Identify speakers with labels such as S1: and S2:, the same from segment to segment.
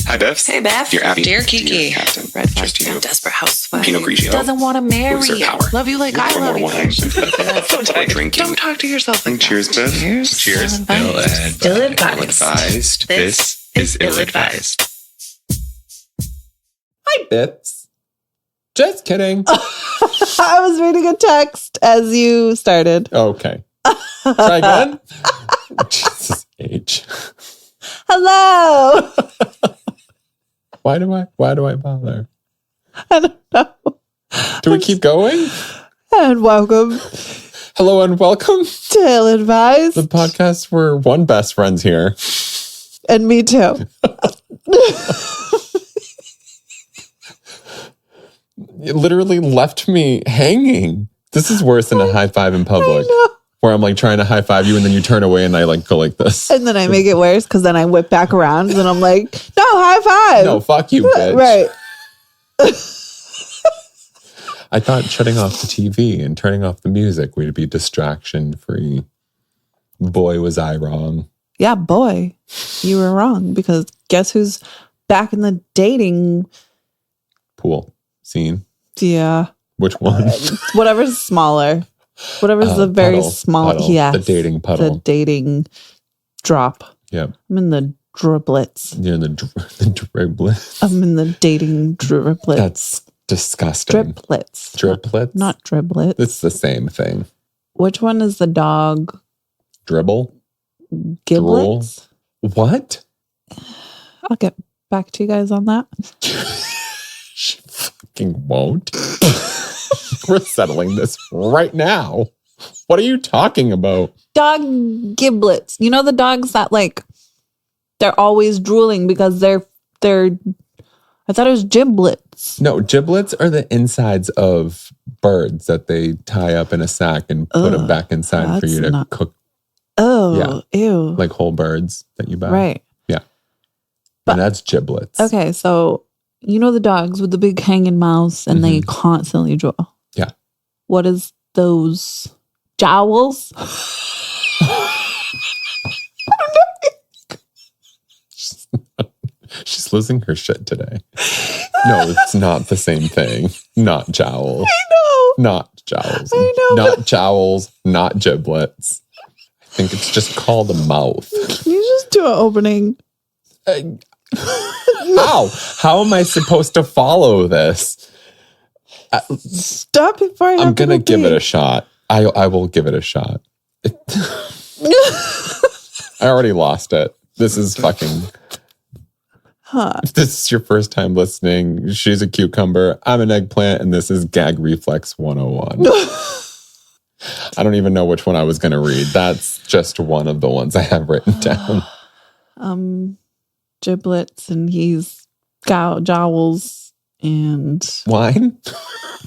S1: Hi, Biffs.
S2: Hey, Beth.
S1: Dear Abby.
S2: Dear Kiki.
S1: Dear Captain.
S2: Red
S1: Cheers to you.
S2: desperate housewife.
S1: Pinot Grigio.
S2: Doesn't want to marry
S1: Loser
S2: you.
S1: power.
S2: Love you like
S1: Look
S2: I
S1: for
S2: love
S1: more
S2: you.
S1: wine.
S2: Don't
S1: drinking.
S2: Don't talk to yourself like
S1: Cheers,
S2: that.
S1: Biff.
S2: Cheers.
S1: Cheers.
S2: Ill-advised.
S1: Ill-advised. This is ill-advised.
S3: Hi, Biffs. Just kidding.
S4: I was reading a text as you started.
S3: Okay. Try again. Jesus H.
S4: Hello.
S3: Why do I bother?
S4: I don't know.
S3: Do we keep going?
S4: And welcome
S3: Hello and welcome
S4: to Ill-advised.
S3: the podcast where one best friend's here.
S4: And me too.
S3: It literally left me hanging. This is worse than a high five in public. Where I'm like trying to high five you and then you turn away and I like go like this.
S4: And then I make it worse because then I whip back around and I'm like, no, high five.
S3: No, fuck you, bitch.
S4: Right.
S3: I thought shutting off the TV and turning off the music would be distraction free. Boy, was I wrong.
S4: Yeah, boy, you were wrong because guess who's back in the dating?
S3: Pool scene.
S4: Yeah.
S3: Which one?
S4: Whatever's smaller. Whatever's the very
S3: puddle,
S4: small.
S3: puddle.
S4: Yes.
S3: The dating puddle.
S4: The dating drop.
S3: Yep.
S4: I'm in the driblets.
S3: You're in the driblet.
S4: I'm in the dating driblets.
S3: That's disgusting.
S4: Driplets.
S3: Driplets?
S4: Not driblets.
S3: It's the same thing.
S4: Which one is the dog?
S3: Dribble?
S4: Giblets?
S3: What?
S4: I'll get back to you guys on that.
S3: She fucking won't. We're settling this right now. What are you talking about?
S4: Dog giblets. You know the dogs that like they're always drooling because they're I thought it was giblets.
S3: No, giblets are the insides of birds that they tie up in a sack and put them back inside for you to cook.
S4: Oh, ew.
S3: Like whole birds that you buy.
S4: Right.
S3: Yeah.
S4: But-
S3: and that's giblets.
S4: Okay, so you know the dogs with the big hanging mouths and they constantly drool.
S3: Yeah.
S4: What is those jowls?
S3: She's losing her shit today. No, it's not the same thing. Not jowls.
S4: I know.
S3: Not jowls.
S4: I know,
S3: Not jowls, not giblets. I think it's just called a mouth.
S4: Can you just do an opening?
S3: How? How am I supposed to follow this?
S4: Stop before
S3: I'm going to give it a shot. I will give it a shot. I already lost it. This is fucking... If this is your first time listening, she's a cucumber, I'm an eggplant, and this is Gag Reflex 101. I don't even know which one I was going to read. That's just one of the ones I have written down.
S4: Giblets, and he's jowls and...
S3: Wine?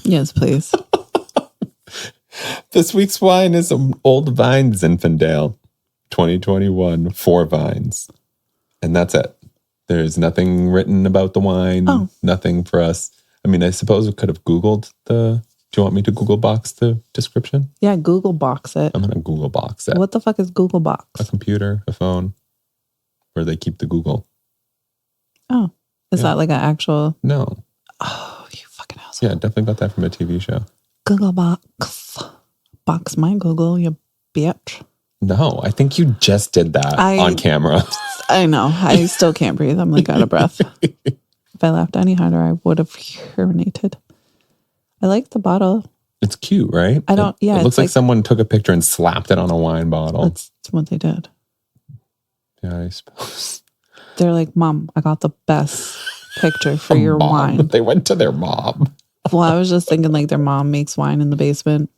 S4: Yes, please.
S3: This week's wine is an Old Vine Zinfandel, 2021, 4 vines. And that's it. There's nothing written about the wine, nothing for us. I mean, I suppose we could have Googled do you want me to Google box the description?
S4: Yeah, Google box it.
S3: I'm going to Google box it.
S4: What the fuck is Google box?
S3: A computer, a phone, where they keep the Google.
S4: Oh, is that like an actual?
S3: No.
S4: Oh, you fucking asshole.
S3: Yeah, definitely got that from a TV show.
S4: Google box. Box my Google, you bitch.
S3: No, I think you just did that on camera.
S4: I know. I still can't breathe. I'm like out of breath. If I laughed any harder, I would have urinated. I like the bottle.
S3: It's cute, right?
S4: I don't,
S3: It looks like someone took a picture and slapped it on a wine bottle.
S4: That's what they did.
S3: Yeah, I suppose.
S4: They're like, Mom, I got the best picture for your wine.
S3: They went to their mom.
S4: Well, I was just thinking like their mom makes wine in the basement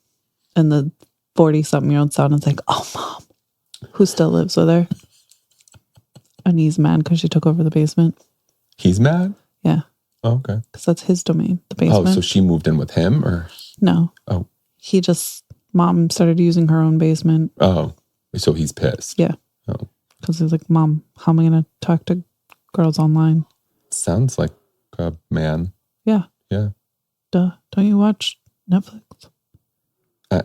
S4: and the 40-something-year-old son is like, oh, Mom, who still lives with her? And he's mad because she took over the basement.
S3: He's mad?
S4: Yeah.
S3: Oh, okay.
S4: Because that's his domain, the basement.
S3: Oh, so she moved in with him or?
S4: No.
S3: Oh.
S4: Mom started using her own basement.
S3: Oh, so he's pissed.
S4: Yeah.
S3: Oh.
S4: Because he's like, Mom, how am I going to talk to girls online?
S3: Sounds like a man.
S4: Yeah.
S3: Yeah.
S4: Duh. Don't you watch Netflix?
S3: I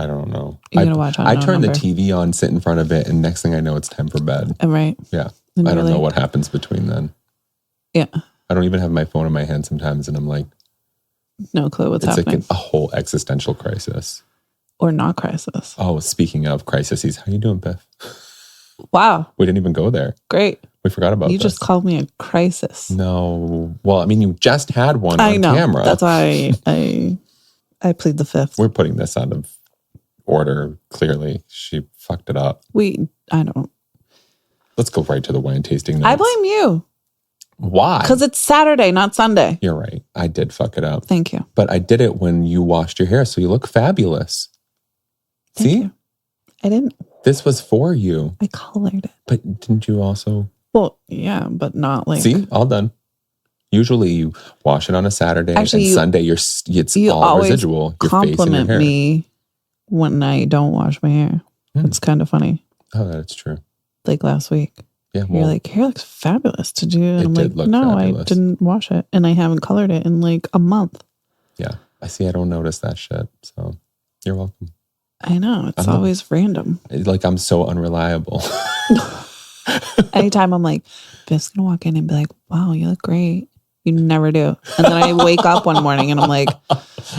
S3: don't know.
S4: You gotta watch on
S3: I
S4: no
S3: turn
S4: number.
S3: the TV on, sit in front of it, and next thing I know, it's time for bed.
S4: Right.
S3: Yeah.
S4: And
S3: I
S4: you're
S3: don't know
S4: like,
S3: what happens between then.
S4: Yeah.
S3: I don't even have my phone in my hand sometimes, and I'm like,
S4: no clue what's
S3: it's
S4: happening.
S3: like a whole existential crisis.
S4: Or not crisis.
S3: Oh, speaking of crises, how you doing, Biff?
S4: Wow.
S3: We didn't even go there.
S4: Great.
S3: We forgot about
S4: You
S3: this.
S4: just called me a crisis.
S3: No. Well, I mean, you just had one
S4: I
S3: on
S4: know.
S3: camera.
S4: That's why I plead the fifth.
S3: We're putting this out of order, clearly. She fucked it up.
S4: I don't.
S3: Let's go right to the wine tasting notes.
S4: I blame you.
S3: Why?
S4: Because it's Saturday, not Sunday.
S3: You're right. I did fuck it up.
S4: Thank you.
S3: But I did it when you washed your hair, so you look fabulous.
S4: Thank
S3: See?
S4: you. I didn't.
S3: This was for you.
S4: I colored it.
S3: But didn't you also?
S4: Well, yeah, but not like.
S3: See? All done. Usually you wash it on a Saturday.
S4: Actually,
S3: and Sunday it's
S4: you
S3: all
S4: always
S3: residual. Your face and your
S4: compliment
S3: hair.
S4: me when I don't wash my hair. It's kind of funny.
S3: Oh, that's true.
S4: Like last week.
S3: Yeah,
S4: You're like, hair looks fabulous. Did you? And
S3: It
S4: I'm
S3: did
S4: like,
S3: look
S4: no,
S3: fabulous.
S4: I didn't wash it. And I haven't colored it in like a month.
S3: yeah. I see. I don't notice that shit. So you're welcome.
S4: I know. It's
S3: I'm
S4: always random.
S3: Like I'm so unreliable.
S4: Anytime I'm like, Biff's going to walk in and be like, wow, you look great. You never do. And then I wake up one morning and I'm like,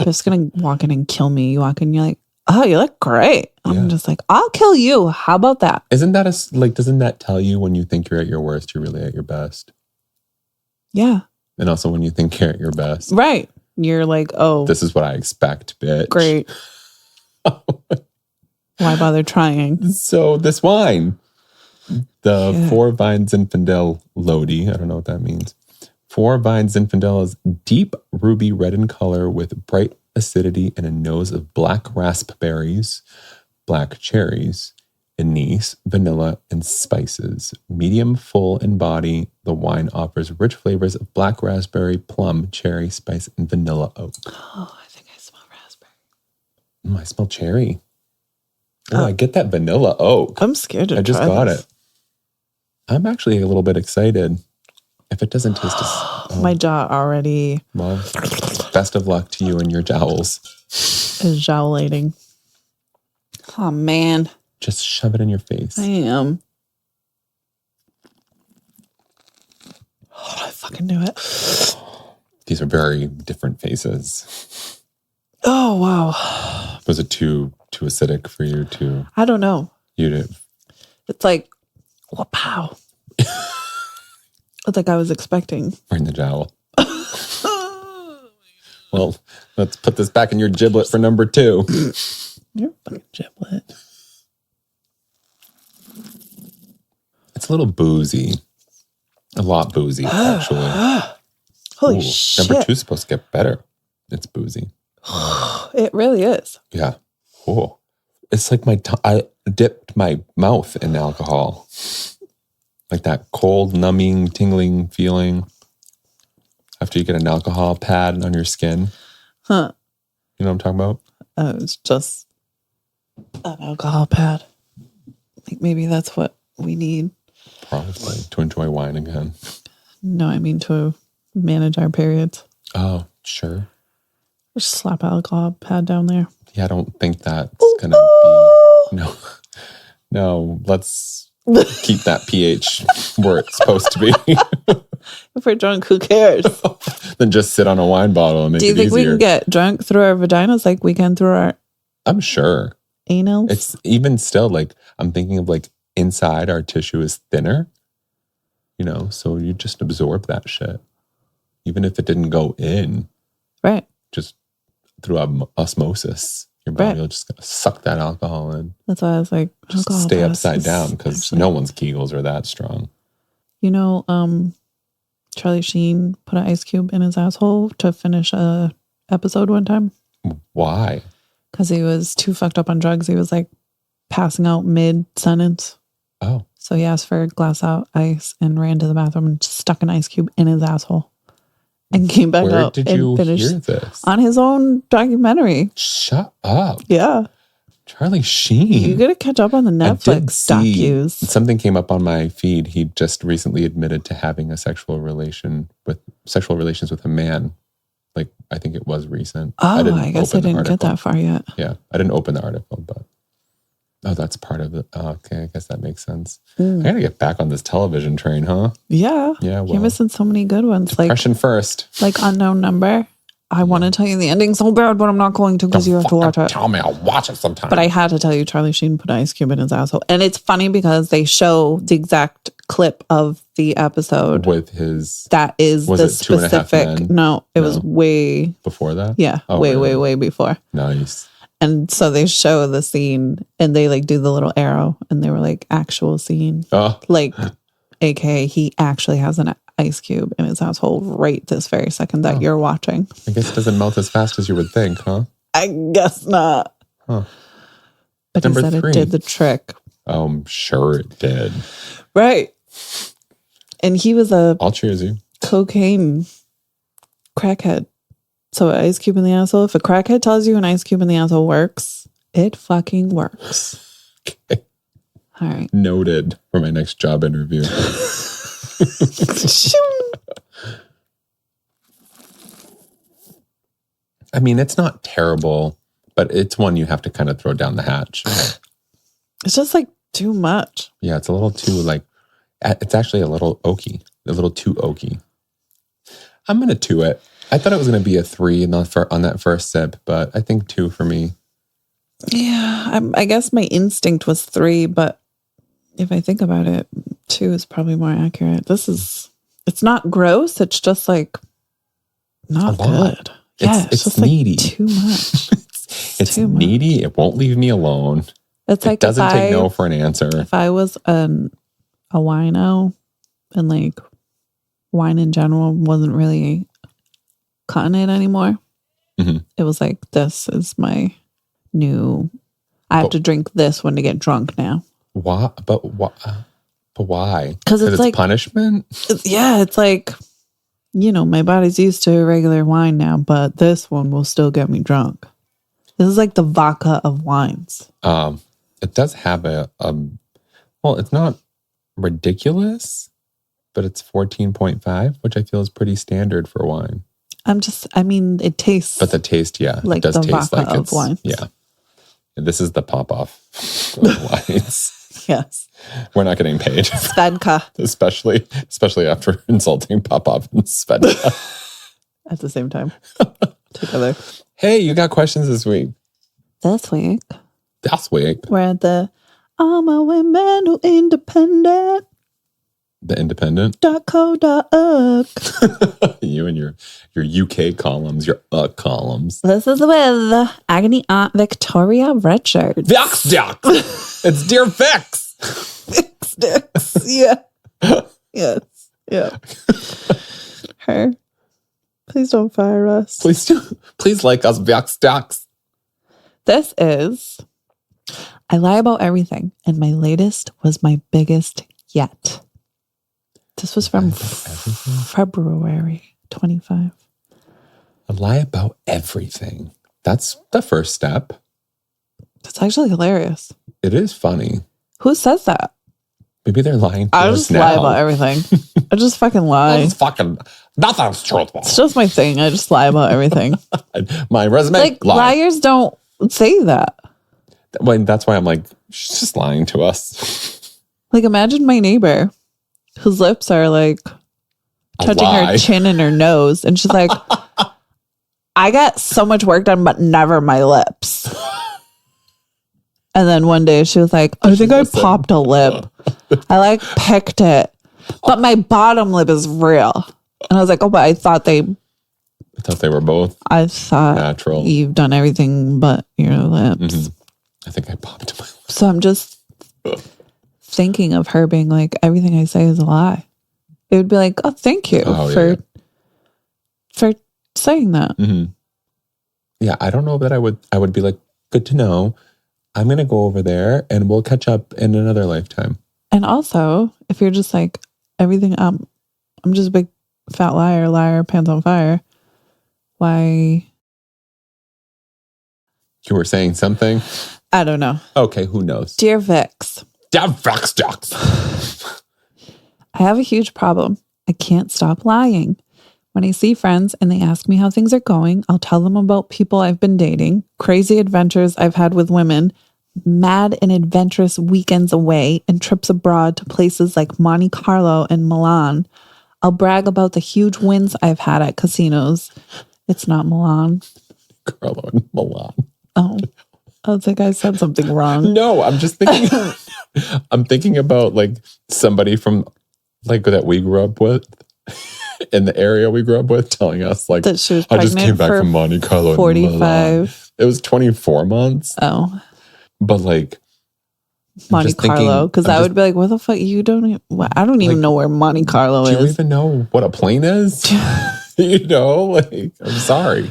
S4: Biff's going to walk in and kill me. You walk in, you're like, oh, you look great. I'm just like, I'll kill you. How about that?
S3: Isn't that doesn't that tell you when you think you're at your worst, you're really at your best?
S4: Yeah.
S3: And also when you think you're at your best.
S4: Right. You're like, oh,
S3: This is what I expect, bitch.
S4: great. Why bother trying?
S3: So this wine, the 4 Vines Zinfandel Lodi, I don't know what that means. 4 Vines Zinfandel is deep ruby red in color with bright acidity and a nose of black raspberries, black cherries, anise, vanilla, and spices. Medium full in body, the wine offers rich flavors of black raspberry, plum, cherry, spice, and vanilla oak.
S4: Oh, I think I smell raspberry.
S3: I smell cherry. Oh, I get that vanilla oak.
S4: I'm scared to
S3: I just
S4: try
S3: got
S4: this.
S3: it. I'm actually a little bit excited. If it doesn't taste as...
S4: My jaw already
S3: Well, best of luck to you and your jowls.
S4: is jowlating. Oh, man.
S3: Just shove it in your face.
S4: I am. Oh, I fucking knew it.
S3: These are very different faces.
S4: Oh, wow.
S3: Was it too acidic for you to...
S4: I don't know.
S3: You to...
S4: It's like, wow. It's like I was expecting.
S3: Right in the jowl. Well, let's put this back in your giblet for number 2.
S4: You're a fucking giblet.
S3: It's a little boozy. A lot boozy, actually.
S4: Holy
S3: Ooh,
S4: shit.
S3: Number 2 is supposed to get better. It's boozy.
S4: It really is.
S3: Yeah. Oh, it's like I dipped my mouth in alcohol. Like that cold, numbing, tingling feeling after you get an alcohol pad on your skin.
S4: Huh.
S3: You know what I'm talking about?
S4: It's just an alcohol pad. Like maybe that's what we need.
S3: Probably to enjoy wine again.
S4: No, I mean to manage our periods.
S3: Oh, sure.
S4: Just slap an alcohol pad down there.
S3: Yeah, I don't think that's going to be... No, let's keep that pH where it's supposed to be.
S4: If we're drunk, who cares?
S3: Then just sit on a wine bottle and make it easier.
S4: Do you think we can get drunk through our vaginas like we can through our
S3: I'm sure.
S4: anals?
S3: It's even still like, I'm thinking of like inside our tissue is thinner, so you just absorb that shit. Even if it didn't go in,
S4: right.
S3: just through osmosis, your body will just suck that alcohol in.
S4: That's why I was like,
S3: Just
S4: alcohol
S3: stay
S4: pass
S3: upside
S4: is
S3: down because
S4: actually-
S3: no one's Kegels are that strong.
S4: Charlie Sheen put an ice cube in his asshole to finish a episode one time.
S3: Why?
S4: Because he was too fucked up on drugs. He was like passing out mid-sentence.
S3: Oh.
S4: So he asked for a glass out ice and ran to the bathroom and stuck an ice cube in his asshole. And came back
S3: Where
S4: out
S3: did
S4: and
S3: you
S4: finished
S3: hear this?
S4: on his own documentary.
S3: Shut up.
S4: Yeah.
S3: Charlie Sheen.
S4: You gotta catch up on the Netflix docus.
S3: Something came up on my feed. He just recently admitted to having a sexual relations with a man. Like, I think it was recent.
S4: Oh, I guess I
S3: open the
S4: didn't get
S3: article.
S4: that far yet.
S3: Yeah, I didn't open the article, but Oh, that's part of it. Oh, okay, I guess that makes sense. I gotta get back on this television train, huh?
S4: Yeah.
S3: Yeah, well.
S4: You're missing so many good ones.
S3: Depression first.
S4: Like Unknown Number. I want to tell you the ending so bad, but I'm not going to because you have to watch it.
S3: Tell me, I'll watch it sometime.
S4: But I had to tell you, Charlie Sheen put Ice Cube in his asshole. And it's funny because they show the exact clip of the episode.
S3: With his...
S4: That is
S3: was
S4: the
S3: it 2.5
S4: specific...
S3: Men?
S4: No, it was way...
S3: Before that?
S4: Yeah,
S3: Oh,
S4: way,
S3: really?
S4: way before.
S3: Nice.
S4: And so they show the scene and they like do the little arrow and they were like, actual scene.
S3: Oh.
S4: Like, AKA, he actually has an ice cube in his asshole right this very second that you're watching.
S3: I guess it doesn't melt as fast as you would think, huh?
S4: I guess not.
S3: Huh.
S4: But
S3: Number
S4: he said
S3: 3.
S4: it did the trick.
S3: Oh, I'm sure it did.
S4: Right. And he was a
S3: I'll cheers you.
S4: cocaine crackhead. So an ice cube in the asshole, if a crackhead tells you an ice cube in the asshole works, it fucking works.
S3: Okay.
S4: All right.
S3: Noted for my next job interview. I mean, it's not terrible, but it's one you have to kind of throw down the hatch.
S4: It's just like too much.
S3: Yeah, it's a little too like, it's actually a little oaky, a little too oaky. I'm going to 2 it. I thought it was going to be a 3 on that first sip, but I think 2 for me.
S4: Yeah, I guess my instinct was 3, but if I think about it, 2 is probably more accurate. It's not gross. It's just like not good. Yeah,
S3: it's
S4: just
S3: needy.
S4: Like too much.
S3: It's
S4: too
S3: needy.
S4: much.
S3: It won't leave me alone.
S4: It's like
S3: it doesn't take no for an answer.
S4: If I was a wino and like wine in general wasn't really cutting it anymore, it was like, this is my new, I have to drink this one to get drunk now.
S3: Why? But why?
S4: Because it's like
S3: punishment.
S4: It's like, my body's used to regular wine now, but this one will still get me drunk. This is like the vodka of wines.
S3: It does have well, it's not ridiculous, but it's 14.5, which I feel is pretty standard for wine.
S4: It tastes.
S3: But the taste, yeah,
S4: like
S3: it does
S4: the
S3: taste
S4: vodka
S3: like
S4: of wines.
S3: Yeah. This is the pop-off of wines.
S4: Yes.
S3: We're not getting paid.
S4: Svedka.
S3: especially after insulting Pop-Off and Svedka.
S4: At the same time. Together.
S3: Hey, you got questions this week.
S4: This week.
S3: We're
S4: at the I'm a Women Who Independent.
S3: The Independent.
S4: .co.uk.
S3: You and your UK columns, your columns.
S4: This is with Agony Aunt Victoria Richards.
S3: Vix. It's Dear Vix.
S4: Vix. Yeah. Yes. Yeah. Her. Please don't fire us.
S3: Please like us, Vix.
S4: This is I Lie About Everything, and my latest was my biggest yet. This was from February 25.
S3: I lie about everything. That's the first step.
S4: That's actually hilarious.
S3: It is funny.
S4: Who says that?
S3: Maybe they're lying to
S4: I
S3: us
S4: just
S3: now.
S4: lie about everything. I just fucking lie.
S3: Nothing's truthful.
S4: It's just my thing. I just lie about everything.
S3: My resume,
S4: like, liars don't say that.
S3: Well, that's why I'm like, she's just lying to us.
S4: Like, imagine my neighbor whose lips are like touching her chin and her nose. And she's like, I got so much work done, but never my lips. And then one day she was like, I think I popped a lip. I picked it, but my bottom lip is real. And I was like, oh, but I thought they
S3: were both.
S4: I thought
S3: natural.
S4: You've done everything but your lips.
S3: Mm-hmm. I think I popped my lips.
S4: So I'm just thinking of her being like, everything I say is a lie. It would be like, oh, thank you for saying that.
S3: Mm-hmm. Yeah, I don't know that I would be like, good to know. I'm going to go over there and we'll catch up in another lifetime.
S4: And also, if you're just like, everything, I'm just a big fat liar, pants on fire. Why?
S3: You were saying something?
S4: I don't know.
S3: Okay, who knows?
S4: Dear Vix.
S3: Dear Vix.
S4: I have a huge problem. I can't stop lying. When I see friends and they ask me how things are going, I'll tell them about people I've been dating, crazy adventures I've had with women, mad and adventurous weekends away and trips abroad to places like Monte Carlo and Milan. I'll brag about the huge wins I've had at casinos. It's not Milan.
S3: Carlo and Milan.
S4: Oh, I think I said something wrong.
S3: No, I'm just thinking. I'm thinking about like somebody from like that we grew up with in the area we grew up with, telling us like
S4: That she was
S3: I just
S4: pregnant
S3: came back
S4: for
S3: from Monte Carlo. And Milan.
S4: 45.
S3: It was 24 months,
S4: Oh,
S3: but like
S4: Monte Carlo. Because I would be like, what the fuck? You don't even, I don't even know where Monte Carlo
S3: do you
S4: is.
S3: even know what a plane is? You know, like I'm sorry.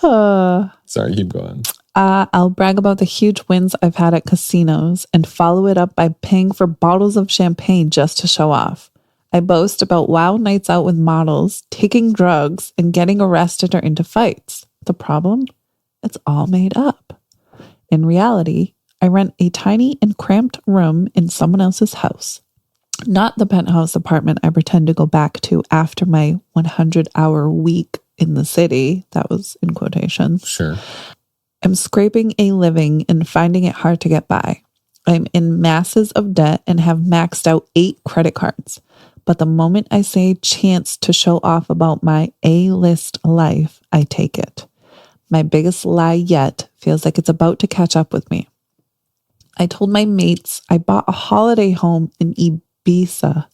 S3: Sorry, keep going.
S4: I'll brag about the huge wins I've had at casinos and follow it up by paying for bottles of champagne just to show off. I boast about wild nights out with models, taking drugs, and getting arrested or into fights. The problem? It's all made up. In reality, I rent a tiny and cramped room in someone else's house. Not the penthouse apartment I pretend to go back to after my 100-hour week in the city. That was in quotations.
S3: Sure.
S4: I'm scraping a living and finding it hard to get by. I'm in masses of debt and have maxed out 8 credit cards. But the moment I say chance to show off about my A-list life, I take it. My biggest lie yet feels like it's about to catch up with me. I told my mates I bought a holiday home in Ibiza.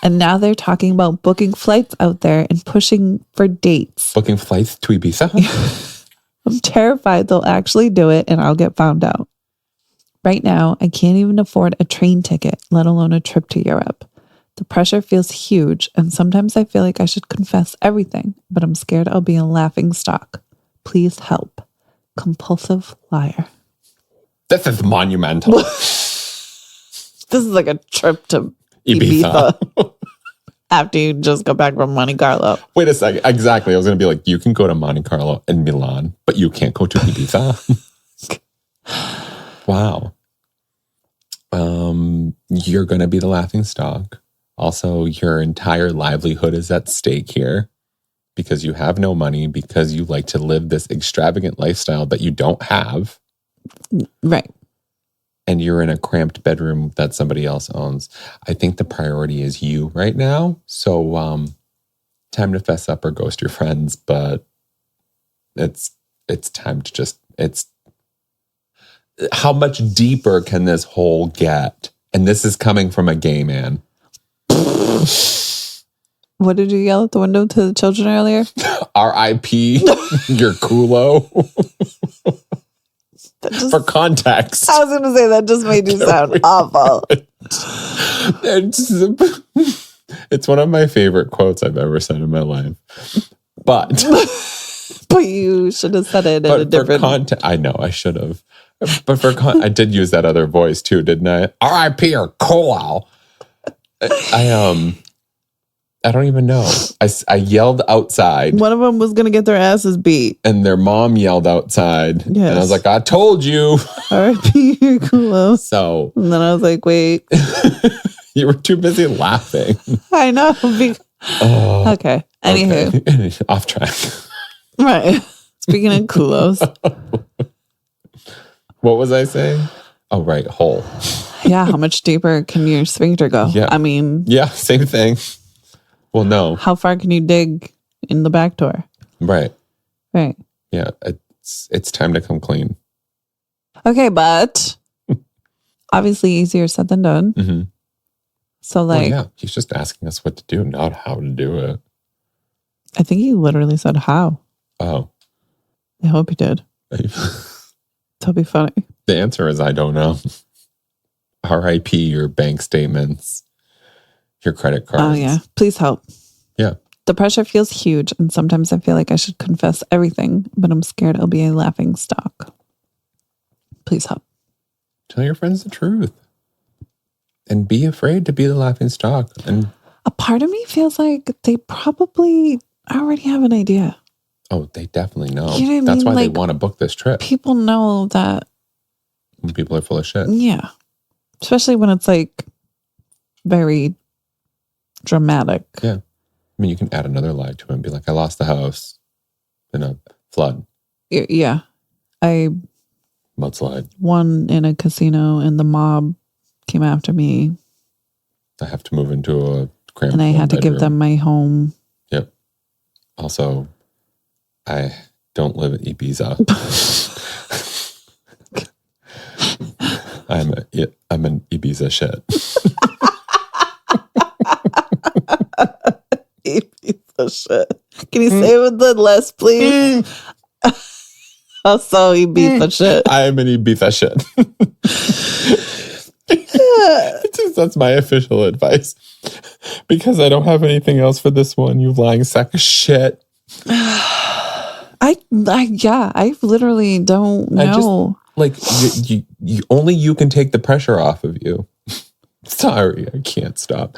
S4: And now they're talking about booking flights out there and pushing for dates.
S3: Booking flights to Ibiza?
S4: I'm terrified they'll actually do it and I'll get found out. Right now, I can't even afford a train ticket, let alone a trip to Europe. The pressure feels huge, and sometimes I feel like I should confess everything, but I'm scared I'll be a laughing stock. Please help. Compulsive liar.
S3: This is monumental.
S4: This is like a trip to Ibiza. After you just got back from Monte Carlo.
S3: Wait a second. Exactly. I was going to be like, you can go to Monte Carlo and Milan, but you can't go to Ibiza. Wow. You're going to be the laughing stock. Also, your entire livelihood is at stake here because you have no money, because you like to live this extravagant lifestyle that you don't have.
S4: Right.
S3: And you're in a cramped bedroom that somebody else owns. I think the priority is you right now. So, time to fess up or ghost your friends, but it's time to just, how much deeper can this hole get? And this is coming from a gay man.
S4: What did you yell at the window to the children earlier?
S3: R.I.P. Your Culo. For context.
S4: I was going to say that just made you sound awful.
S3: It's one of my favorite quotes I've ever said in my life. But
S4: you should have said it in a different...
S3: I know, I should have. But I did use that other voice too, didn't I? R.I.P. or Culo. I don't even know. I yelled outside.
S4: One of them was going to get their asses beat.
S3: And their mom yelled outside.
S4: Yes.
S3: And I was like, I told you.
S4: R.I.P. Your Culo.
S3: So.
S4: And then I was like, wait.
S3: You were too busy laughing.
S4: I know. Okay. Anywho.
S3: Okay. Off track.
S4: Right. Speaking of culos.
S3: What was I saying? Oh, right. Hole.
S4: Yeah. How much deeper can your sphincter go?
S3: Yeah.
S4: I mean.
S3: Yeah. Same thing. Well, no.
S4: How far can you dig in the back door?
S3: Right.
S4: Right.
S3: Yeah. It's time to come clean.
S4: Okay. But obviously easier said than done.
S3: Mm-hmm.
S4: So like.
S3: Well, yeah. He's just asking us what to do, not how to do it.
S4: I think he literally said how.
S3: Oh.
S4: I hope he did. That'll be funny.
S3: The answer is I don't know. R.I.P. your bank statements, your credit cards.
S4: Oh, yeah. Please help.
S3: Yeah.
S4: The pressure feels huge, and sometimes I feel like I should confess everything, but I'm scared I'll be a laughing stock. Please help.
S3: Tell your friends the truth. And be afraid to be the laughing stock. And
S4: a part of me feels like they probably already have an idea.
S3: Oh, they definitely know.
S4: You know what I mean?
S3: That's why
S4: like,
S3: they want to book this trip.
S4: People know that.
S3: When people are full of shit.
S4: Yeah. Especially when it's like very dramatic.
S3: Yeah. I mean, you can add another lie to it and be like, I lost the house in a flood.
S4: Yeah. I
S3: Mudslide.
S4: One in a casino, and the mob came after me.
S3: I have to move into a cramped
S4: and I had to give them my home.
S3: Yep. Also, I don't live in Ibiza. I'm an Ibiza shit.
S4: Ibiza shit. Can you say it with the list, please? Also, Ibiza shit.
S3: I am an Ibiza shit. That's my official advice. Because I don't have anything else for this one, you lying sack of shit.
S4: I literally don't know.
S3: You only you can take the pressure off of you. Sorry, I can't stop.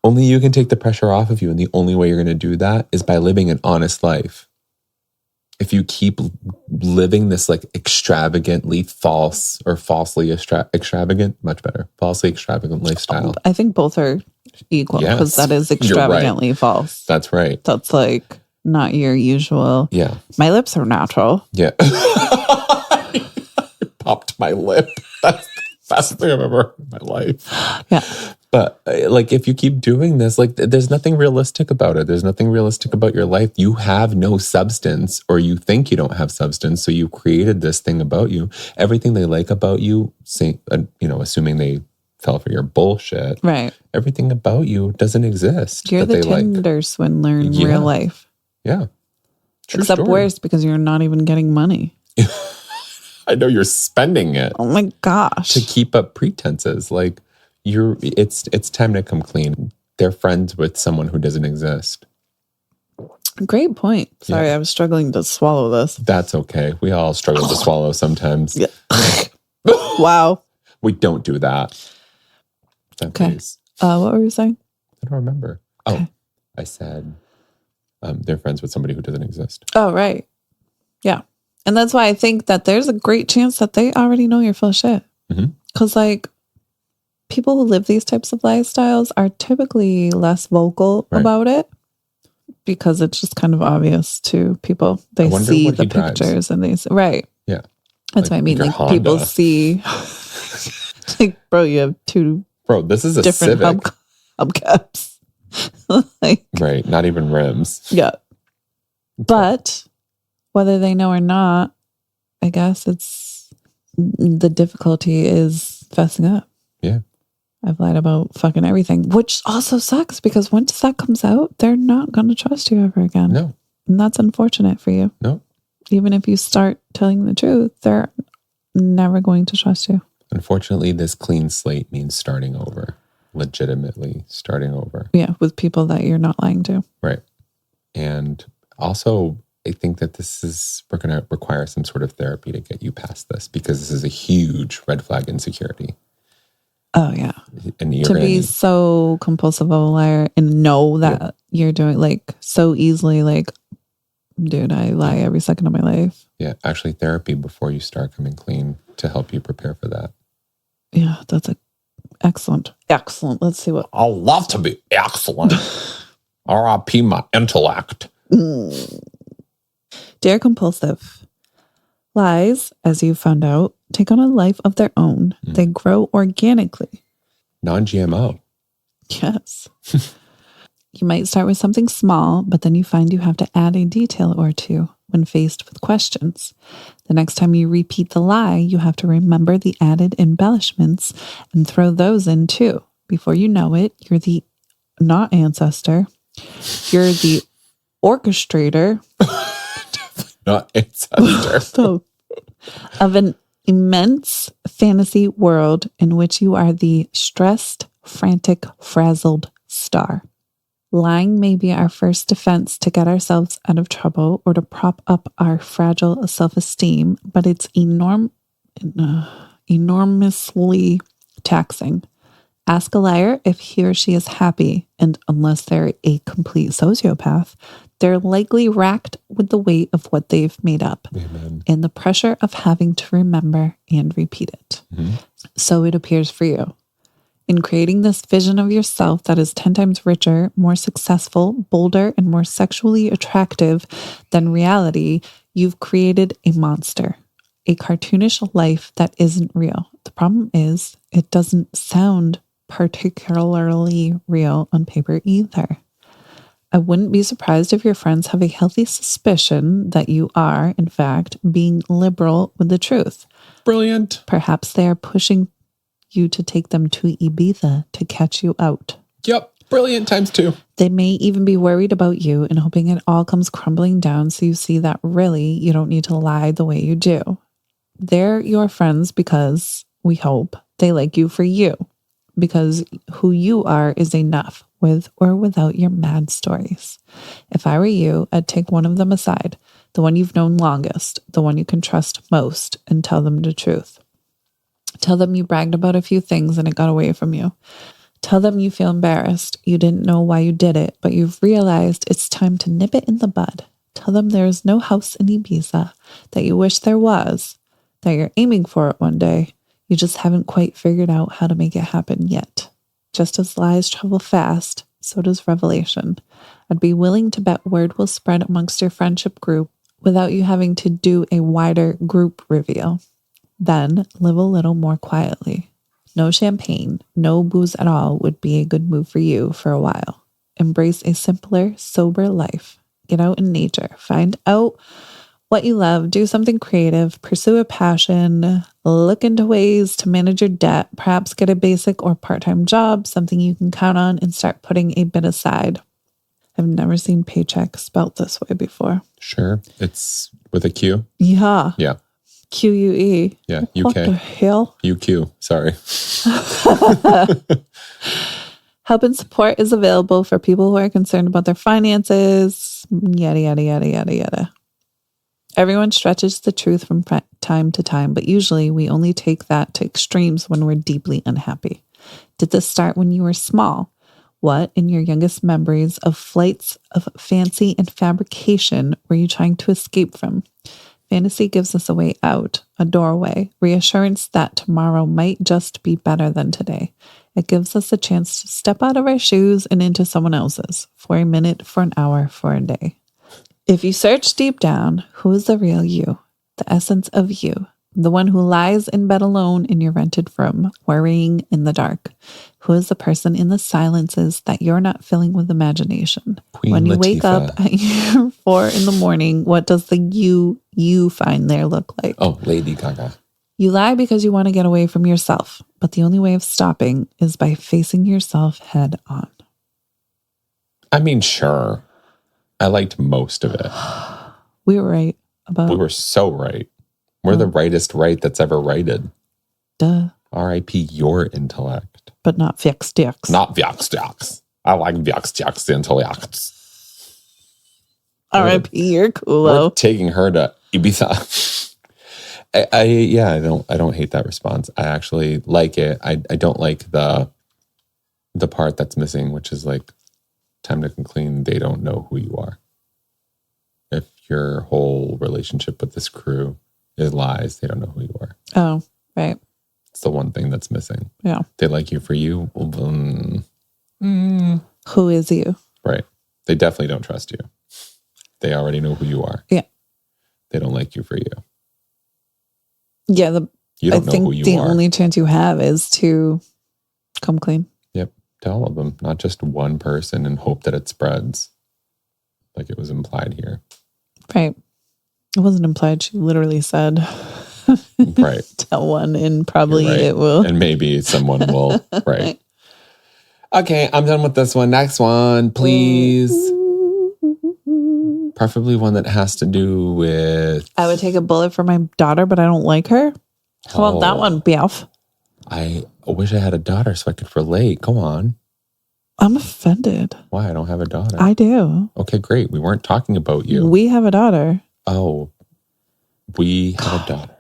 S3: Only you can take the pressure off of you, and the only way you're going to do that is by living an honest life. If you keep living this like extravagantly false or falsely extravagant, much better, falsely extravagant lifestyle.
S4: I think both are equal because that is extravagantly false.
S3: That's right.
S4: That's like not your usual.
S3: Yeah.
S4: My lips are natural.
S3: Yeah. I popped my lip. That's the best thing I've ever heard in my life.
S4: Yeah.
S3: But like, if you keep doing this, like, there's nothing realistic about it. There's nothing realistic about your life. You have no substance, or you think you don't have substance. So you created this thing about you. Everything they like about you, assuming they fell for your bullshit.
S4: Right.
S3: Everything about you doesn't exist.
S4: You're the Tinder swindler in real life.
S3: Yeah.
S4: True Except story. Worse, because you're not even getting money.
S3: I know you're spending it.
S4: Oh my gosh.
S3: To keep up pretenses. Like, it's time to come clean. They're friends with someone who doesn't exist.
S4: Great point. Sorry, I was struggling to swallow this.
S3: That's okay. We all struggle to swallow sometimes. Yeah.
S4: Wow.
S3: We don't do that.
S4: Okay. What were you saying?
S3: I don't remember.
S4: Okay.
S3: Oh, I said they're friends with somebody who doesn't exist.
S4: Oh, right. Yeah. And that's why I think that there's a great chance that they already know you're full of shit. Because, like, people who live these types of lifestyles are typically less vocal about it because it's just kind of obvious to people. They see the pictures and they say, right.
S3: Yeah.
S4: That's what I mean. Like, people see, like, bro, you have two
S3: this is a
S4: different
S3: Civic.
S4: hubcaps. Like,
S3: right. Not even rims.
S4: Yeah. But whether they know or not, I guess the difficulty is fessing up.
S3: Yeah.
S4: I've lied about fucking everything, which also sucks because once that comes out, they're not going to trust you ever again.
S3: No.
S4: And that's unfortunate for you.
S3: No.
S4: Even if you start telling the truth, they're never going to trust you.
S3: Unfortunately, this clean slate means starting over. Legitimately starting over.
S4: Yeah, with people that you're not lying to.
S3: Right. And also, I think that we're going to require some sort of therapy to get you past this, because this is a huge red flag insecurity.
S4: Oh, yeah.
S3: And
S4: to be so compulsive of a liar and know that you're doing, like, so easily, like, dude, I lie every second of my life.
S3: Yeah, actually therapy before you start coming clean to help you prepare for that.
S4: Yeah, that's excellent. Excellent. Let's see what.
S3: I'll love to be excellent. R.I.P. my intellect.
S4: Dear compulsive, lies, as you found out, take on a life of their own. They grow organically.
S3: Non-GMO.
S4: Yes. You might start with something small, but then you find you have to add a detail or two when faced with questions. The next time you repeat the lie, you have to remember the added embellishments and throw those in too. Before you know it, you're the not ancestor. You're the orchestrator.
S3: Not ancestor.
S4: Of an immense fantasy world in which you are the stressed, frantic, frazzled star. Lying may be our first defense to get ourselves out of trouble or to prop up our fragile self-esteem, but it's enormously taxing. Ask a liar if he or she is happy, and unless they're a complete sociopath, they're likely racked with the weight of what they've made up.
S3: Amen.
S4: And the pressure of having to remember and repeat it. So it appears for you. In creating this vision of yourself that is 10 times richer, more successful, bolder, and more sexually attractive than reality, you've created a monster. a cartoonish life that isn't real. The problem is it doesn't sound particularly real on paper either. I wouldn't be surprised if your friends have a healthy suspicion that you are, in fact, being liberal with the truth.
S3: Brilliant.
S4: Perhaps they are pushing you to take them to Ibiza to catch you out.
S3: Yep. Brilliant times 2.
S4: They may even be worried about you and hoping it all comes crumbling down so you see that really you don't need to lie the way you do. They're your friends because, we hope, they like you for you. Because who you are is enough, with or without your mad stories. If I were you, I'd take one of them aside, the one you've known longest, the one you can trust most, and tell them the truth. Tell them you bragged about a few things and it got away from you. Tell them you feel embarrassed. You didn't know why you did it, but you've realized it's time to nip it in the bud. Tell them there is no house in Ibiza, that you wish there was, that you're aiming for it one day. You just haven't quite figured out how to make it happen yet. Just as lies travel fast, so does revelation. I'd be willing to bet word will spread amongst your friendship group without you having to do a wider group reveal. Then live a little more quietly. No champagne, no booze at all would be a good move for you for a while. Embrace a simpler, sober life. Get out in nature. Find out what you love. Do something creative. Pursue a passion. Look into ways to manage your debt. Perhaps get a basic or part-time job, something you can count on, and start putting a bit aside. I've never seen paycheck spelt this way before.
S3: Sure. It's with a Q?
S4: Yeah.
S3: Yeah.
S4: QUE.
S3: Yeah. UK.
S4: What the hell?
S3: UQ. Sorry.
S4: Help and support is available for people who are concerned about their finances. Yada, yada, yada, yada, yada. Everyone stretches the truth from time to time, but usually we only take that to extremes when we're deeply unhappy. Did this start when you were small? What, in your youngest memories of flights of fancy and fabrication, were you trying to escape from? Fantasy gives us a way out, a doorway, reassurance that tomorrow might just be better than today. It gives us a chance to step out of our shoes and into someone else's, for a minute, for an hour, for a day. If you search deep down, who is the real you, the essence of you, the one who lies in bed alone in your rented room, worrying in the dark? Who is the person in the silences that you're not filling with imagination?
S3: Queen
S4: when you
S3: Latifah.
S4: wake up at 4 a.m, what does the you find there look like?
S3: Oh, Lady Gaga.
S4: You lie because you want to get away from yourself, but the only way of stopping is by facing yourself head on.
S3: I mean, sure. I liked most of it.
S4: We were right about...
S3: We were so right. We're the rightest right that's ever righted.
S4: Duh.
S3: R.I.P. your intellect.
S4: But not Vx.
S3: Not Vx. I like Vx intellect.
S4: R.I.P. Your Culo.
S3: We're taking her to Ibiza. I don't hate that response. I actually like it. I don't like the part that's missing, which is like, time to come clean, they don't know who you are. If your whole relationship with this crew is lies, they don't know who you are.
S4: Oh, right.
S3: It's the one thing that's missing.
S4: Yeah.
S3: They like you for you.
S4: Who is you?
S3: Right. They definitely don't trust you. They already know who you are.
S4: Yeah.
S3: They don't like you for you.
S4: Yeah.
S3: You don't know who you
S4: the
S3: are.
S4: only chance you have is to come clean.
S3: Yep. To all of them, not just one person, and hope that it spreads like it was implied here.
S4: Right. It wasn't implied. She literally said,
S3: Right.
S4: Tell one and probably
S3: Right.
S4: it will.
S3: And maybe someone will. Right. Okay, I'm done with this one. Next one, please. Preferably one that has to do with...
S4: I would take a bullet for my daughter, but I don't like her. How about that one, Biff?
S3: I wish I had a daughter so I could relate. Come on.
S4: I'm offended.
S3: Why? I don't have a daughter.
S4: I do.
S3: Okay, great. We weren't talking about you.
S4: We have a daughter.
S3: Oh, we have a daughter.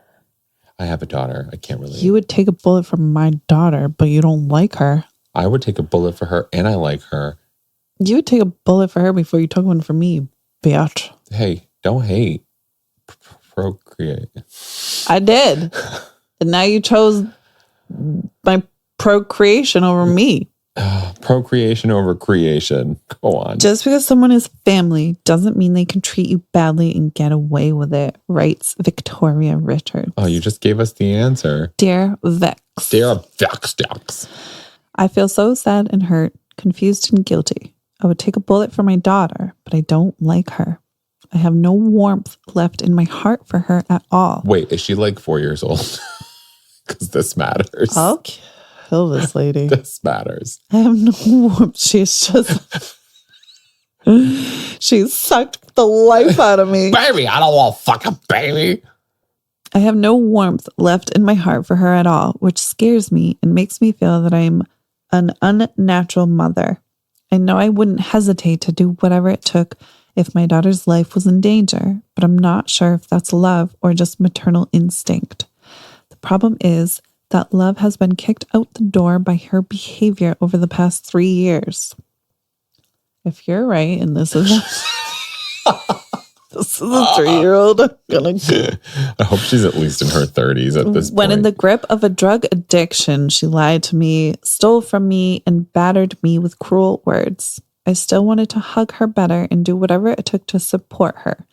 S3: I have a daughter. I can't relate.
S4: You would take a bullet for my daughter, but you don't like her.
S3: I would take a bullet for her, and I like her.
S4: You would take a bullet for her before you took one for me, bitch.
S3: Hey, don't hate. Procreate.
S4: I did. And now you chose my procreation over me.
S3: procreation over creation. Go on.
S4: Just because someone is family doesn't mean they can treat you badly and get away with it, writes Victoria Richards.
S3: Oh, you just gave us the answer.
S4: Dear Vex.
S3: Dear Vex.
S4: I feel so sad and hurt, confused and guilty. I would take a bullet for my daughter, but I don't like her. I have no warmth left in my heart for her at all.
S3: Wait, is she like 4 years old? Because this matters.
S4: I'll kill this lady.
S3: This matters.
S4: I have no warmth. She's just... She's sucked the life out of me.
S3: Baby, I don't want to fuck a baby.
S4: I have no warmth left in my heart for her at all, which scares me and makes me feel that I'm an unnatural mother. I know I wouldn't hesitate to do whatever it took if my daughter's life was in danger, but I'm not sure if that's love or just maternal instinct. The problem is that love has been kicked out the door by her behavior over the past 3 years. If you're right, and this is this is a 3-year-old,
S3: I hope she's at least in her 30s at this point.
S4: When in the grip of a drug addiction, she lied to me, stole from me, and battered me with cruel words. I still wanted to hug her better and do whatever it took to support her,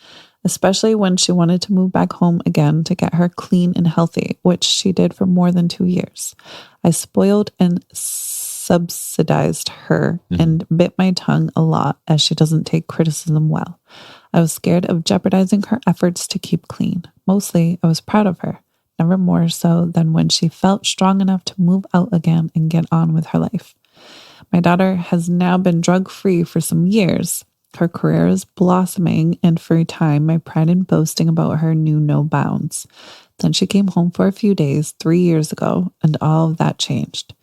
S4: especially when she wanted to move back home again to get her clean and healthy, which she did for more than 2 years. I spoiled and subsidized her and bit my tongue a lot as she doesn't take criticism well. I was scared of jeopardizing her efforts to keep clean. Mostly, I was proud of her, never more so than when she felt strong enough to move out again and get on with her life. My daughter has now been drug-free for some years. Her career is blossoming, and for a time, my pride in boasting about her knew no bounds. Then she came home for a few days 3 years ago, and all of that changed.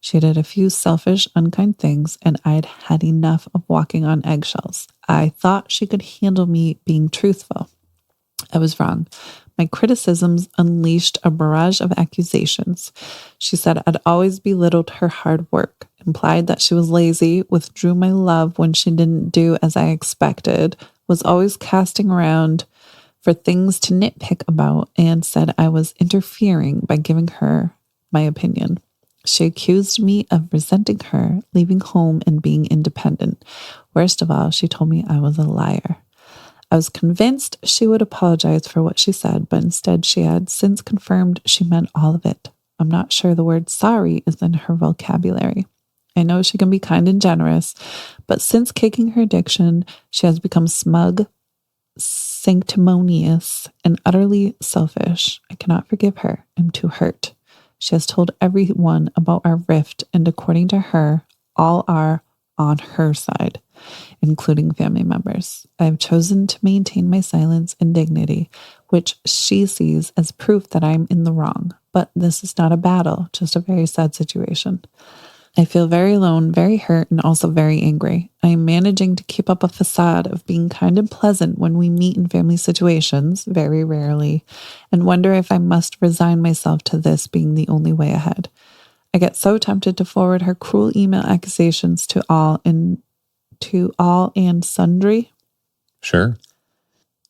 S4: She did a few selfish, unkind things, and I'd had enough of walking on eggshells. I thought she could handle me being truthful. I was wrong. My criticisms unleashed a barrage of accusations. She said I'd always belittled her hard work, implied that she was lazy, withdrew my love when she didn't do as I expected, was always casting around for things to nitpick about, and said I was interfering by giving her my opinion. She accused me of resenting her, leaving home and being independent. Worst of all, she told me I was a liar. I was convinced she would apologize for what she said, but instead she had since confirmed she meant all of it. I'm not sure the word sorry is in her vocabulary. I know she can be kind and generous, but since kicking her addiction, she has become smug, sanctimonious, and utterly selfish. I cannot forgive her. I'm too hurt. She has told everyone about our rift, and according to her, all are on her side, including family members. I have chosen to maintain my silence and dignity, which she sees as proof that I'm in the wrong. But this is not a battle, just a very sad situation. I feel very alone, very hurt, and also very angry. I am managing to keep up a facade of being kind and pleasant when we meet in family situations, very rarely, and wonder if I must resign myself to this being the only way ahead. I get so tempted to forward her cruel email accusations to all and sundry.
S3: Sure.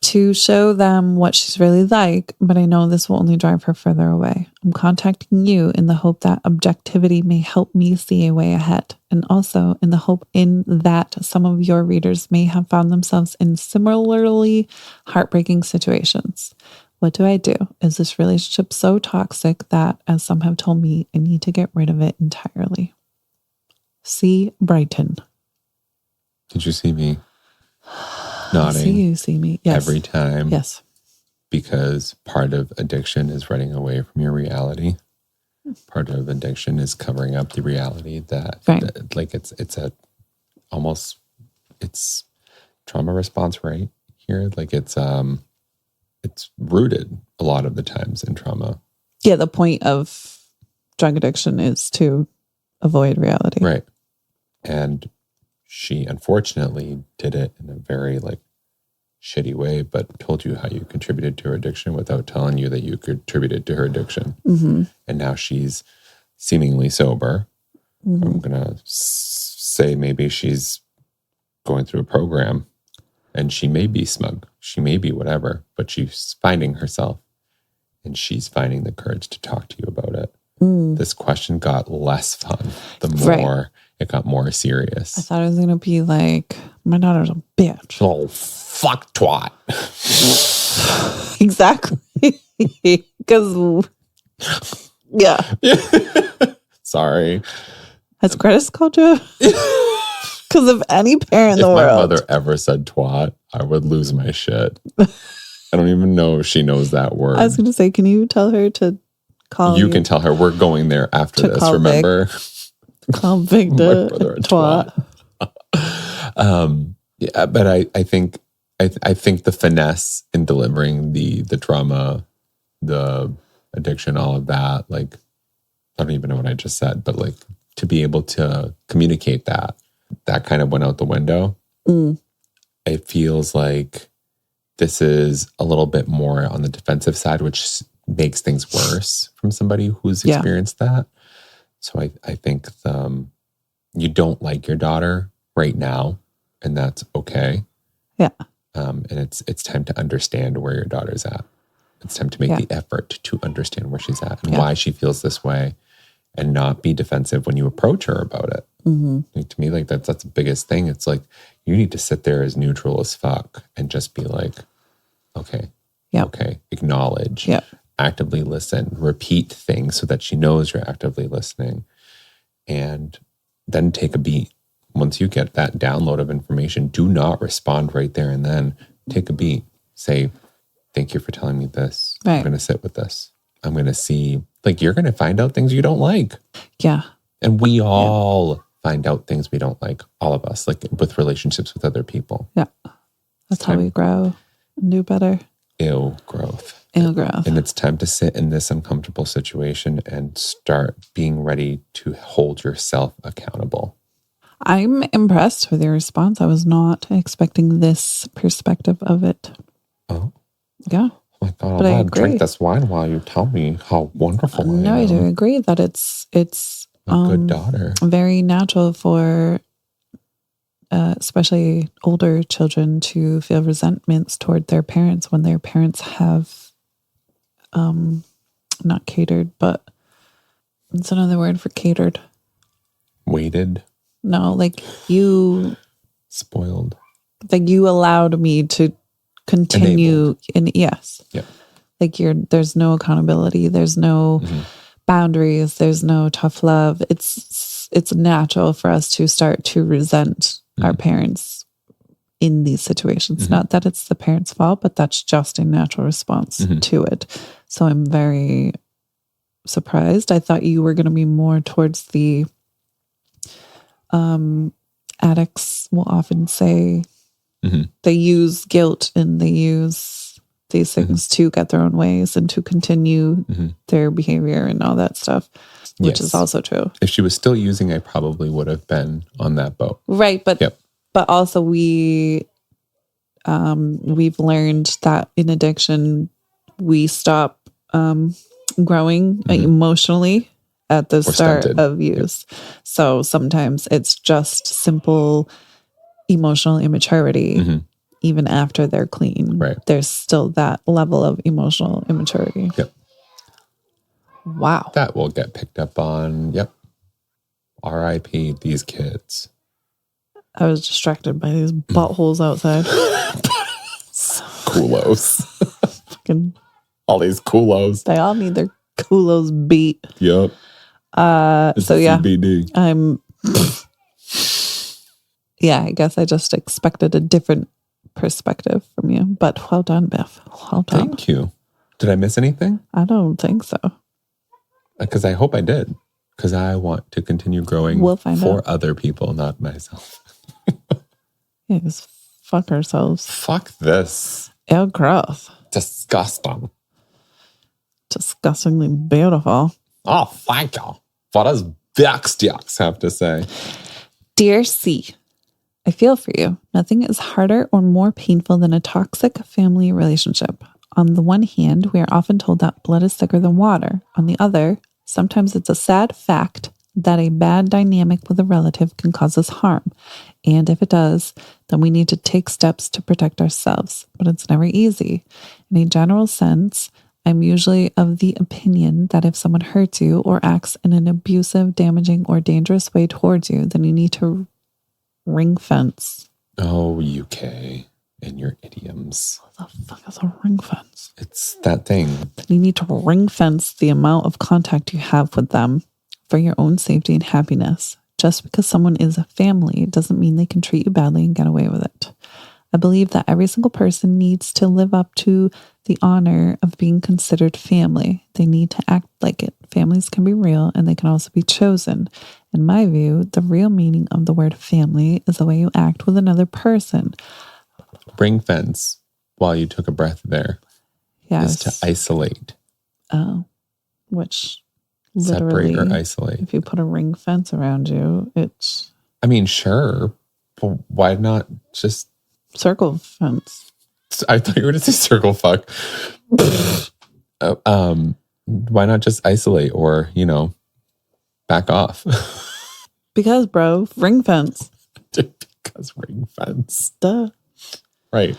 S4: To show them what she's really like, but I know this will only drive her further away. I'm contacting you in the hope that objectivity may help me see a way ahead, and also in the hope that some of your readers may have found themselves in similarly heartbreaking situations. What do I do? Is this relationship so toxic that, as some have told me, I need to get rid of it entirely? See Brighton.
S3: Did you see me nodding?
S4: You see me. Yes.
S3: Every time.
S4: Yes.
S3: Because part of addiction is running away from your reality. Part of addiction is covering up the reality that, like it's trauma response right here. Like it's rooted a lot of the times in trauma.
S4: Yeah, the point of drug addiction is to avoid reality.
S3: Right. And she unfortunately did it in a very shitty way, but told you how you contributed to her addiction without telling you that you contributed to her addiction.
S4: Mm-hmm.
S3: And now she's seemingly sober.
S4: Mm-hmm.
S3: I'm going to say maybe she's going through a program and she may be smug. She may be whatever, but she's finding herself and she's finding the courage to talk to you about it. This question got less fun the more it got more serious.
S4: I thought it was going to be like, my daughter's a bitch.
S3: Oh, fuck twat.
S4: Exactly. Because, yeah.
S3: Sorry.
S4: Has Greta's called you? Because if any parent in the
S3: If my
S4: world.
S3: mother ever said twat, I would lose my shit. I don't even know if she knows that word.
S4: I was going to say, can you tell her to call
S3: You can tell her we're going there after
S4: To
S3: this,
S4: call
S3: remember?
S4: Call Vic
S3: My
S4: the
S3: brother a
S4: twat.
S3: Yeah, but I think the finesse in delivering the trauma, the addiction, all of that, like, I don't even know what I just said, but like to be able to communicate that kind of went out the window. It feels like this is a little bit more on the defensive side, which makes things worse from somebody who's experienced that. So I think you don't like your daughter right now, and that's okay.
S4: Yeah.
S3: And it's time to understand where your daughter's at. It's time to make the effort to understand where she's at and why she feels this way, and not be defensive when you approach her about it. Like, to me, like that's the biggest thing. It's like you need to sit there as neutral as fuck and just be like, okay, okay, acknowledge, actively listen, repeat things so that she knows you're actively listening, and then take a beat. Once you get that download of information, do not respond right there and then. Take a beat. Say, thank you for telling me this.
S4: Right.
S3: I'm going to sit with this. I'm going to see, like, you're going to find out things you don't like.
S4: Yeah.
S3: And we all find out things we don't like, all of us, like with relationships with other people.
S4: Yeah. That's how we grow and do better.
S3: Ill growth.
S4: Ill growth.
S3: And it's time to sit in this uncomfortable situation and start being ready to hold yourself accountable.
S4: I'm impressed with your response. I was not expecting this perspective of it.
S3: Oh.
S4: Yeah.
S3: Oh my God,
S4: But I
S3: I'll
S4: agree.
S3: drink this wine while you tell me how wonderful I am.
S4: No, I do agree that it's
S3: A good daughter.
S4: very natural for especially older children to feel resentments toward their parents when their parents have not catered, but it's another word for catered.
S3: Waited.
S4: No, like you
S3: Spoiled.
S4: like you allowed me to continue in yes.
S3: Yeah.
S4: Like there's no accountability, there's no boundaries, there's no tough love. It's natural for us to start to resent our parents in these situations. Not that it's the parents' fault, but that's just a natural response to it. So I'm very surprised. I thought you were going to be more towards the addicts will often say they use guilt and they use these things to get their own ways and to continue their behavior and all that stuff, which is also true.
S3: If she was still using, I probably would have been on that boat.
S4: Right. But but also we've learned that in addiction, we stop growing emotionally at the start of use. So sometimes it's just simple emotional immaturity. Even after they're clean, there's still that level of emotional immaturity. Wow.
S3: That will get picked up on. R.I.P. these kids.
S4: I was distracted by these buttholes outside.
S3: Culos.
S4: Fucking,
S3: all these culos.
S4: They all need their culos beat.
S3: Yep.
S4: So yeah,
S3: CBD.
S4: I guess I just expected a different perspective from you, but well done, Biff. Well done.
S3: Thank you. Did I miss anything?
S4: I don't think so.
S3: Because I hope I did. Because I want to continue growing for other people, not myself.
S4: Yeah, just fuck ourselves.
S3: Fuck this.
S4: Ew, gross.
S3: Disgusting.
S4: Disgustingly beautiful.
S3: Oh, thank you. What does Biffs have to say?
S4: Dear C, I feel for you. Nothing is harder or more painful than a toxic family relationship. On the one hand, we are often told that blood is thicker than water. On the other, sometimes it's a sad fact that a bad dynamic with a relative can cause us harm. And if it does, then we need to take steps to protect ourselves. But it's never easy. In a general sense, I'm usually of the opinion that if someone hurts you or acts in an abusive, damaging, or dangerous way towards you, then you need to ring fence.
S3: Oh, UK and your idioms.
S4: What the fuck is a ring fence?
S3: It's that thing.
S4: Then you need to ring fence the amount of contact you have with them for your own safety and happiness. Just because someone is a family doesn't mean they can treat you badly and get away with it. I believe that every single person needs to live up to the honor of being considered family. They need to act like it. Families can be real and they can also be chosen. In my view, the real meaning of the word family is the way you act with another person.
S3: Ring fence, while you took a breath there, is to isolate.
S4: Oh, which literally,
S3: separate or isolate.
S4: If you put a ring fence around you, it's...
S3: I mean, sure, but why not just...
S4: Circle fence.
S3: I thought you were going to say circle fuck. Why not just isolate or, back off?
S4: Because, bro, ring fence.
S3: Because ring fence.
S4: Duh.
S3: Right.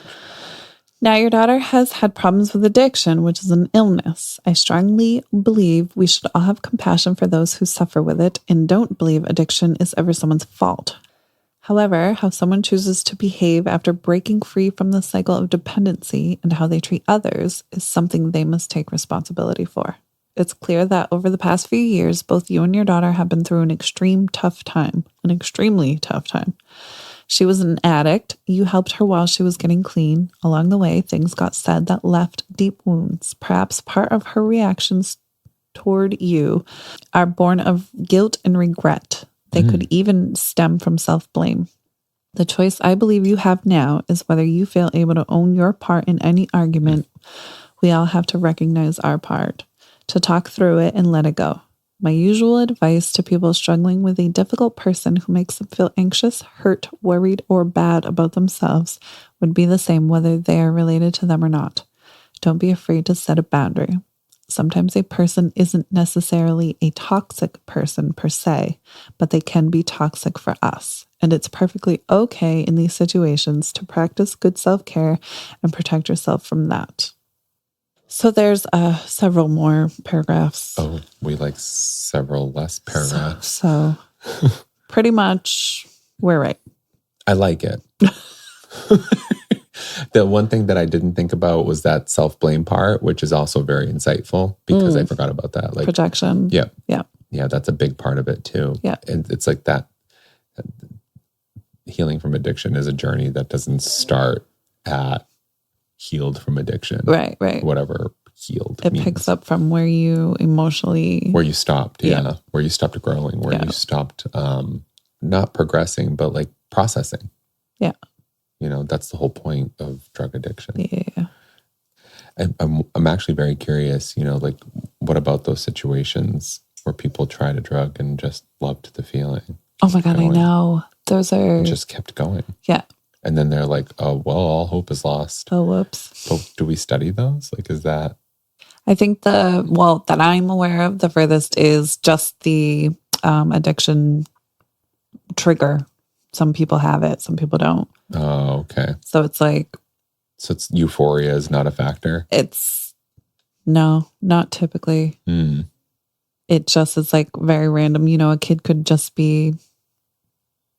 S4: Now, your daughter has had problems with addiction, which is an illness. I strongly believe we should all have compassion for those who suffer with it and don't believe addiction is ever someone's fault. However, how someone chooses to behave after breaking free from the cycle of dependency and how they treat others is something they must take responsibility for. It's clear that over the past few years, both you and your daughter have been through an extremely tough time. She was an addict. You helped her while she was getting clean. Along the way, things got said that left deep wounds. Perhaps part of her reactions toward you are born of guilt and regret. They could even stem from self-blame. The choice I believe you have now is whether you feel able to own your part in any argument. We all have to recognize our part, to talk through it and let it go. My usual advice to people struggling with a difficult person who makes them feel anxious, hurt, worried, or bad about themselves would be the same whether they are related to them or not. Don't be afraid to set a boundary. Sometimes a person isn't necessarily a toxic person per se, but they can be toxic for us. And it's perfectly okay in these situations to practice good self-care and protect yourself from that. So there's several more paragraphs.
S3: Oh, we like several less paragraphs.
S4: So pretty much we're right.
S3: I like it. The one thing that I didn't think about was that self-blame part, which is also very insightful because I forgot about that. Like
S4: projection.
S3: Yeah.
S4: Yeah.
S3: Yeah, that's a big part of it too.
S4: Yeah.
S3: And it's like that healing from addiction is a journey that doesn't start at healed from addiction.
S4: Right, right.
S3: Whatever healed
S4: It
S3: means.
S4: picks up from where you emotionally...
S3: Where you stopped, yeah. Where you stopped growing, where you stopped not progressing, but like processing.
S4: Yeah.
S3: That's the whole point of drug addiction.
S4: Yeah.
S3: I'm actually very curious, like what about those situations where people tried a drug and just loved the feeling?
S4: Oh my God, I know. Those are...
S3: And just kept going.
S4: Yeah.
S3: And then they're like, oh, well, all hope is lost.
S4: Oh, whoops.
S3: But do we study those? Like, is that...
S4: I think that I'm aware of, the furthest is just the addiction trigger. Some people have it, some people don't.
S3: Oh, okay.
S4: So it's like...
S3: So it's euphoria is not a factor?
S4: No, not typically. It just is like very random. A kid could just be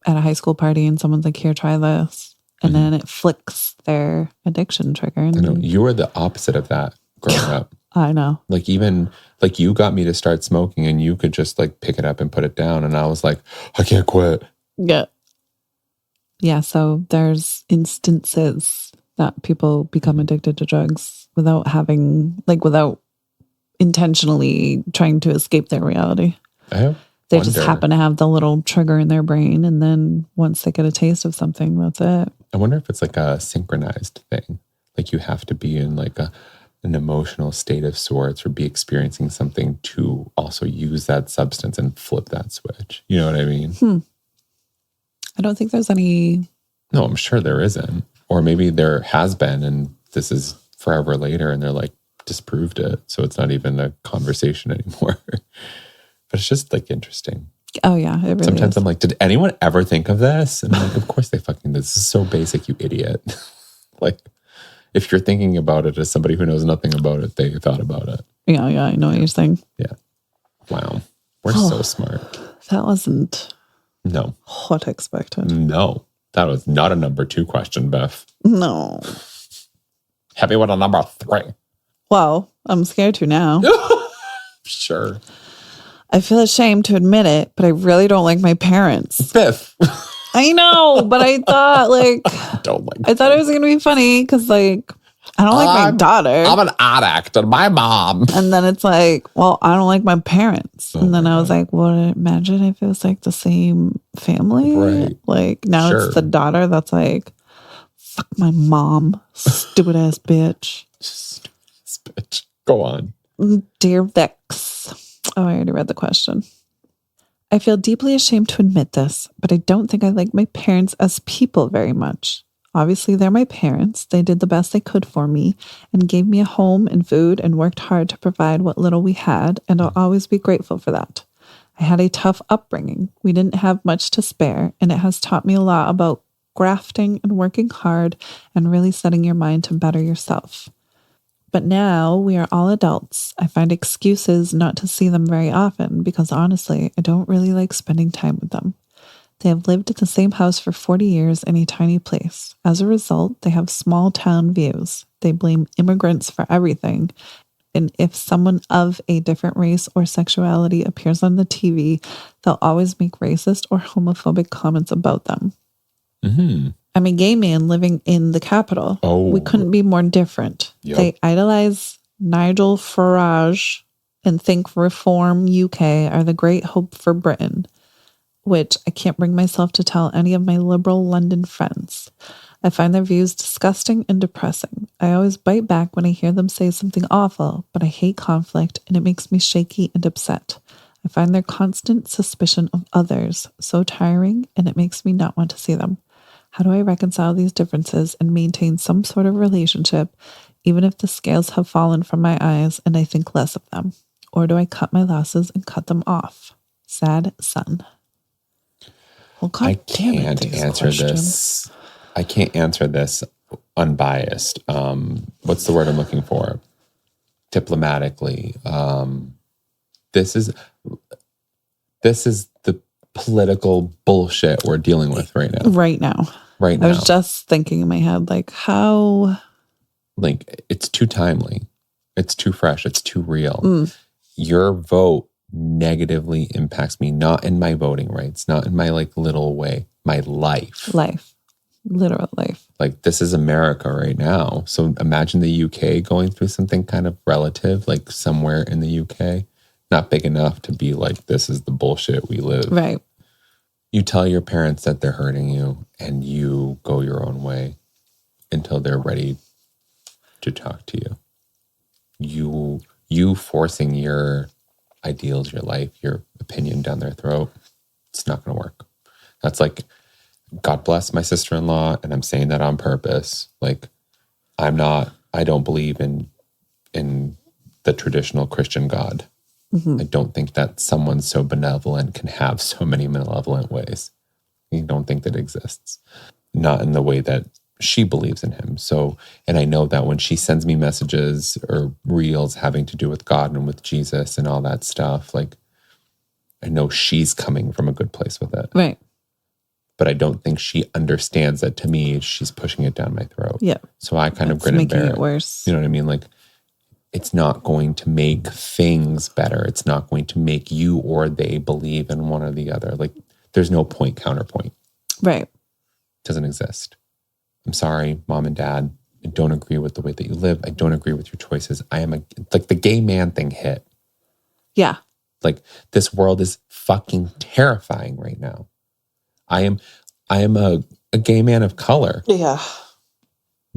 S4: at a high school party and someone's like, here, try this. And then it flicks their addiction trigger. And
S3: I know. You were the opposite of that growing up.
S4: I know.
S3: Like even, like you got me to start smoking and you could just like pick it up and put it down. And I was like, I can't quit.
S4: Yeah. Yeah, so there's instances that people become addicted to drugs without intentionally trying to escape their reality. They just happen to have the little trigger in their brain, and then once they get a taste of something, that's it.
S3: I wonder if it's like a synchronized thing. Like you have to be in like an emotional state of sorts or be experiencing something to also use that substance and flip that switch. You know what I mean?
S4: I don't think there's any...
S3: No, I'm sure there isn't. Or maybe there has been and this is forever later and they're like disproved it. So it's not even a conversation anymore. But it's just like interesting.
S4: Oh yeah, it really
S3: Sometimes
S4: is.
S3: I'm like, did anyone ever think of this? And I'm like, of course they fucking did. This is so basic, you idiot. Like, if you're thinking about it as somebody who knows nothing about it, they thought about it.
S4: Yeah, I know what you're saying.
S3: Yeah. Wow. We're so smart.
S4: That wasn't what I expected.
S3: No. That was not a number 2 question, Biff.
S4: No.
S3: Hit me with a number 3.
S4: Well, I'm scared to now.
S3: Sure.
S4: I feel ashamed to admit it, but I really don't like my parents.
S3: Biff.
S4: I know, but I thought I thought it was going to be funny because I don't like my daughter.
S3: I'm an addict and my mom.
S4: And then it's like, well, I don't like my parents. And then I was like, well, imagine if it was like the same family.
S3: Right.
S4: Like now it's the daughter that's like, fuck my mom, stupid ass bitch.
S3: Stupid ass bitch. Go on.
S4: Dear Vex. Oh, I already read the question. I feel deeply ashamed to admit this, but I don't think I like my parents as people very much. Obviously, they're my parents. They did the best they could for me and gave me a home and food and worked hard to provide what little we had, and I'll always be grateful for that. I had a tough upbringing. We didn't have much to spare, and it has taught me a lot about grafting and working hard and really setting your mind to better yourself. But now we are all adults. I find excuses not to see them very often because honestly, I don't really like spending time with them. They have lived in the same house for 40 years in a tiny place. As a result, they have small town views. They blame immigrants for everything. And if someone of a different race or sexuality appears on the TV, they'll always make racist or homophobic comments about them.
S3: Mm-hmm.
S4: I'm a gay man living in the capital.
S3: Oh.
S4: We couldn't be more different.
S3: Yep.
S4: They idolize Nigel Farage and think Reform UK are the great hope for Britain, which I can't bring myself to tell any of my liberal London friends. I find their views disgusting and depressing. I always bite back when I hear them say something awful, but I hate conflict and it makes me shaky and upset. I find their constant suspicion of others so tiring and it makes me not want to see them. How do I reconcile these differences and maintain some sort of relationship, even if the scales have fallen from my eyes and I think less of them? Or do I cut my losses and cut them off? Sad son. Well, God
S3: I
S4: damn it,
S3: can't
S4: these
S3: answer
S4: questions.
S3: this. I can't answer this unbiased. What's the word I'm looking for? Diplomatically. This is the political bullshit we're dealing with right now.
S4: Right now.
S3: Right now.
S4: I was just thinking in my head, how...
S3: it's too timely. It's too fresh. It's too real. Your vote negatively impacts me, not in my voting rights, not in my little way, my life. Literal life. This is America right now. So imagine the UK going through something kind of relative, somewhere in the UK, not big enough to be this is the bullshit we live.
S4: Right.
S3: You tell your parents that they're hurting you and you go your own way until they're ready to talk to you. You forcing your ideals, your life, your opinion down their throat, it's not going to work. That's God bless my sister-in-law, and I'm saying that on purpose. I don't believe in the traditional Christian God. Mm-hmm. I don't think that someone so benevolent can have so many malevolent ways. I don't think that exists. Not in the way that she believes in him. So, and I know that when she sends me messages or reels having to do with God and with Jesus and all that stuff, I know she's coming from a good place with it.
S4: Right.
S3: But I don't think she understands that to me, she's pushing it down my throat.
S4: Yeah.
S3: So I kind of grin and bear it.
S4: Making it worse.
S3: You know what I mean? It's not going to make things better. It's not going to make you or they believe in one or the other. There's no point counterpoint.
S4: Right.
S3: It doesn't exist. I'm sorry, mom and dad. I don't agree with the way that you live. I don't agree with your choices. I am the gay man thing hit.
S4: Yeah.
S3: This world is fucking terrifying right now. I am a gay man of color.
S4: Yeah.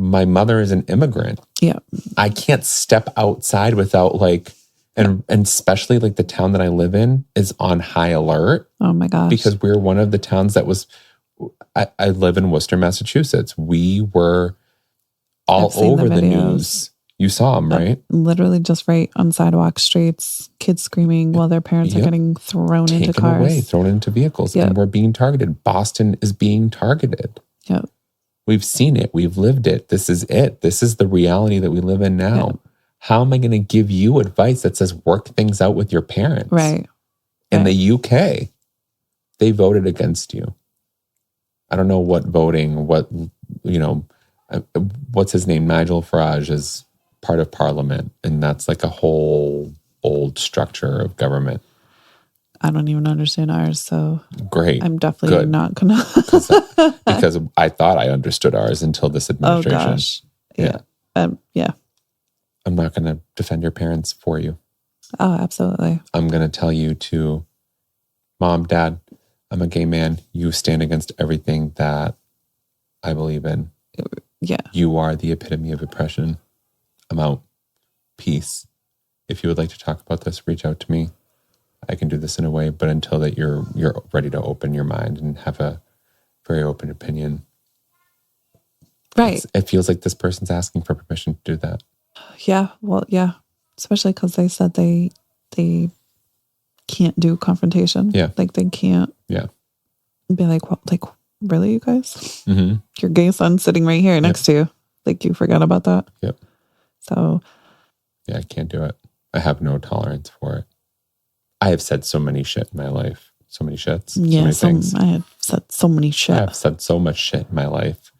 S3: My mother is an immigrant.
S4: Yeah.
S3: I can't step outside without and especially the town that I live in is on high alert.
S4: Oh my gosh.
S3: Because we're one of the towns that was, I live in Worcester, Massachusetts. We were all over the news. You saw them, right?
S4: Literally just right on sidewalk streets, kids screaming while their parents are getting thrown into cars.
S3: Thrown into vehicles.
S4: Yep.
S3: And we're being targeted. Boston is being targeted.
S4: Yep.
S3: We've seen it. We've lived it. This is it. This is the reality that we live in now.
S4: Yeah.
S3: How am I going to give you advice that says work things out with your parents?
S4: Right.
S3: In the UK, they voted against you. I don't know what voting, what's his name? Nigel Farage is part of parliament, and that's like a whole old structure of government.
S4: I don't even understand ours, so
S3: great.
S4: I'm definitely not gonna
S3: because I thought I understood ours until this administration.
S4: Oh gosh, yeah.
S3: I'm not going to defend your parents for you.
S4: Oh, absolutely.
S3: I'm going to tell you to, Mom, Dad, I'm a gay man. You stand against everything that I believe in.
S4: Yeah.
S3: You are the epitome of oppression. I'm out. Peace. If you would like to talk about this, reach out to me. I can do this in a way, but until that you're ready to open your mind and have a very open opinion.
S4: Right.
S3: It feels like this person's asking for permission to do that.
S4: Yeah. Well, yeah. Especially because they said they can't do confrontation.
S3: Yeah.
S4: Like they can't.
S3: Yeah.
S4: Be like, what? Like, really, you guys?
S3: Mm-hmm.
S4: Your gay son sitting right here next to you. Like you forgot about that.
S3: Yep.
S4: So.
S3: Yeah, I can't do it. I have no tolerance for it. I have said so many shit in my life. So many shits.
S4: Yeah,
S3: so many things.
S4: I have said so many shit.
S3: I have said so much shit in my life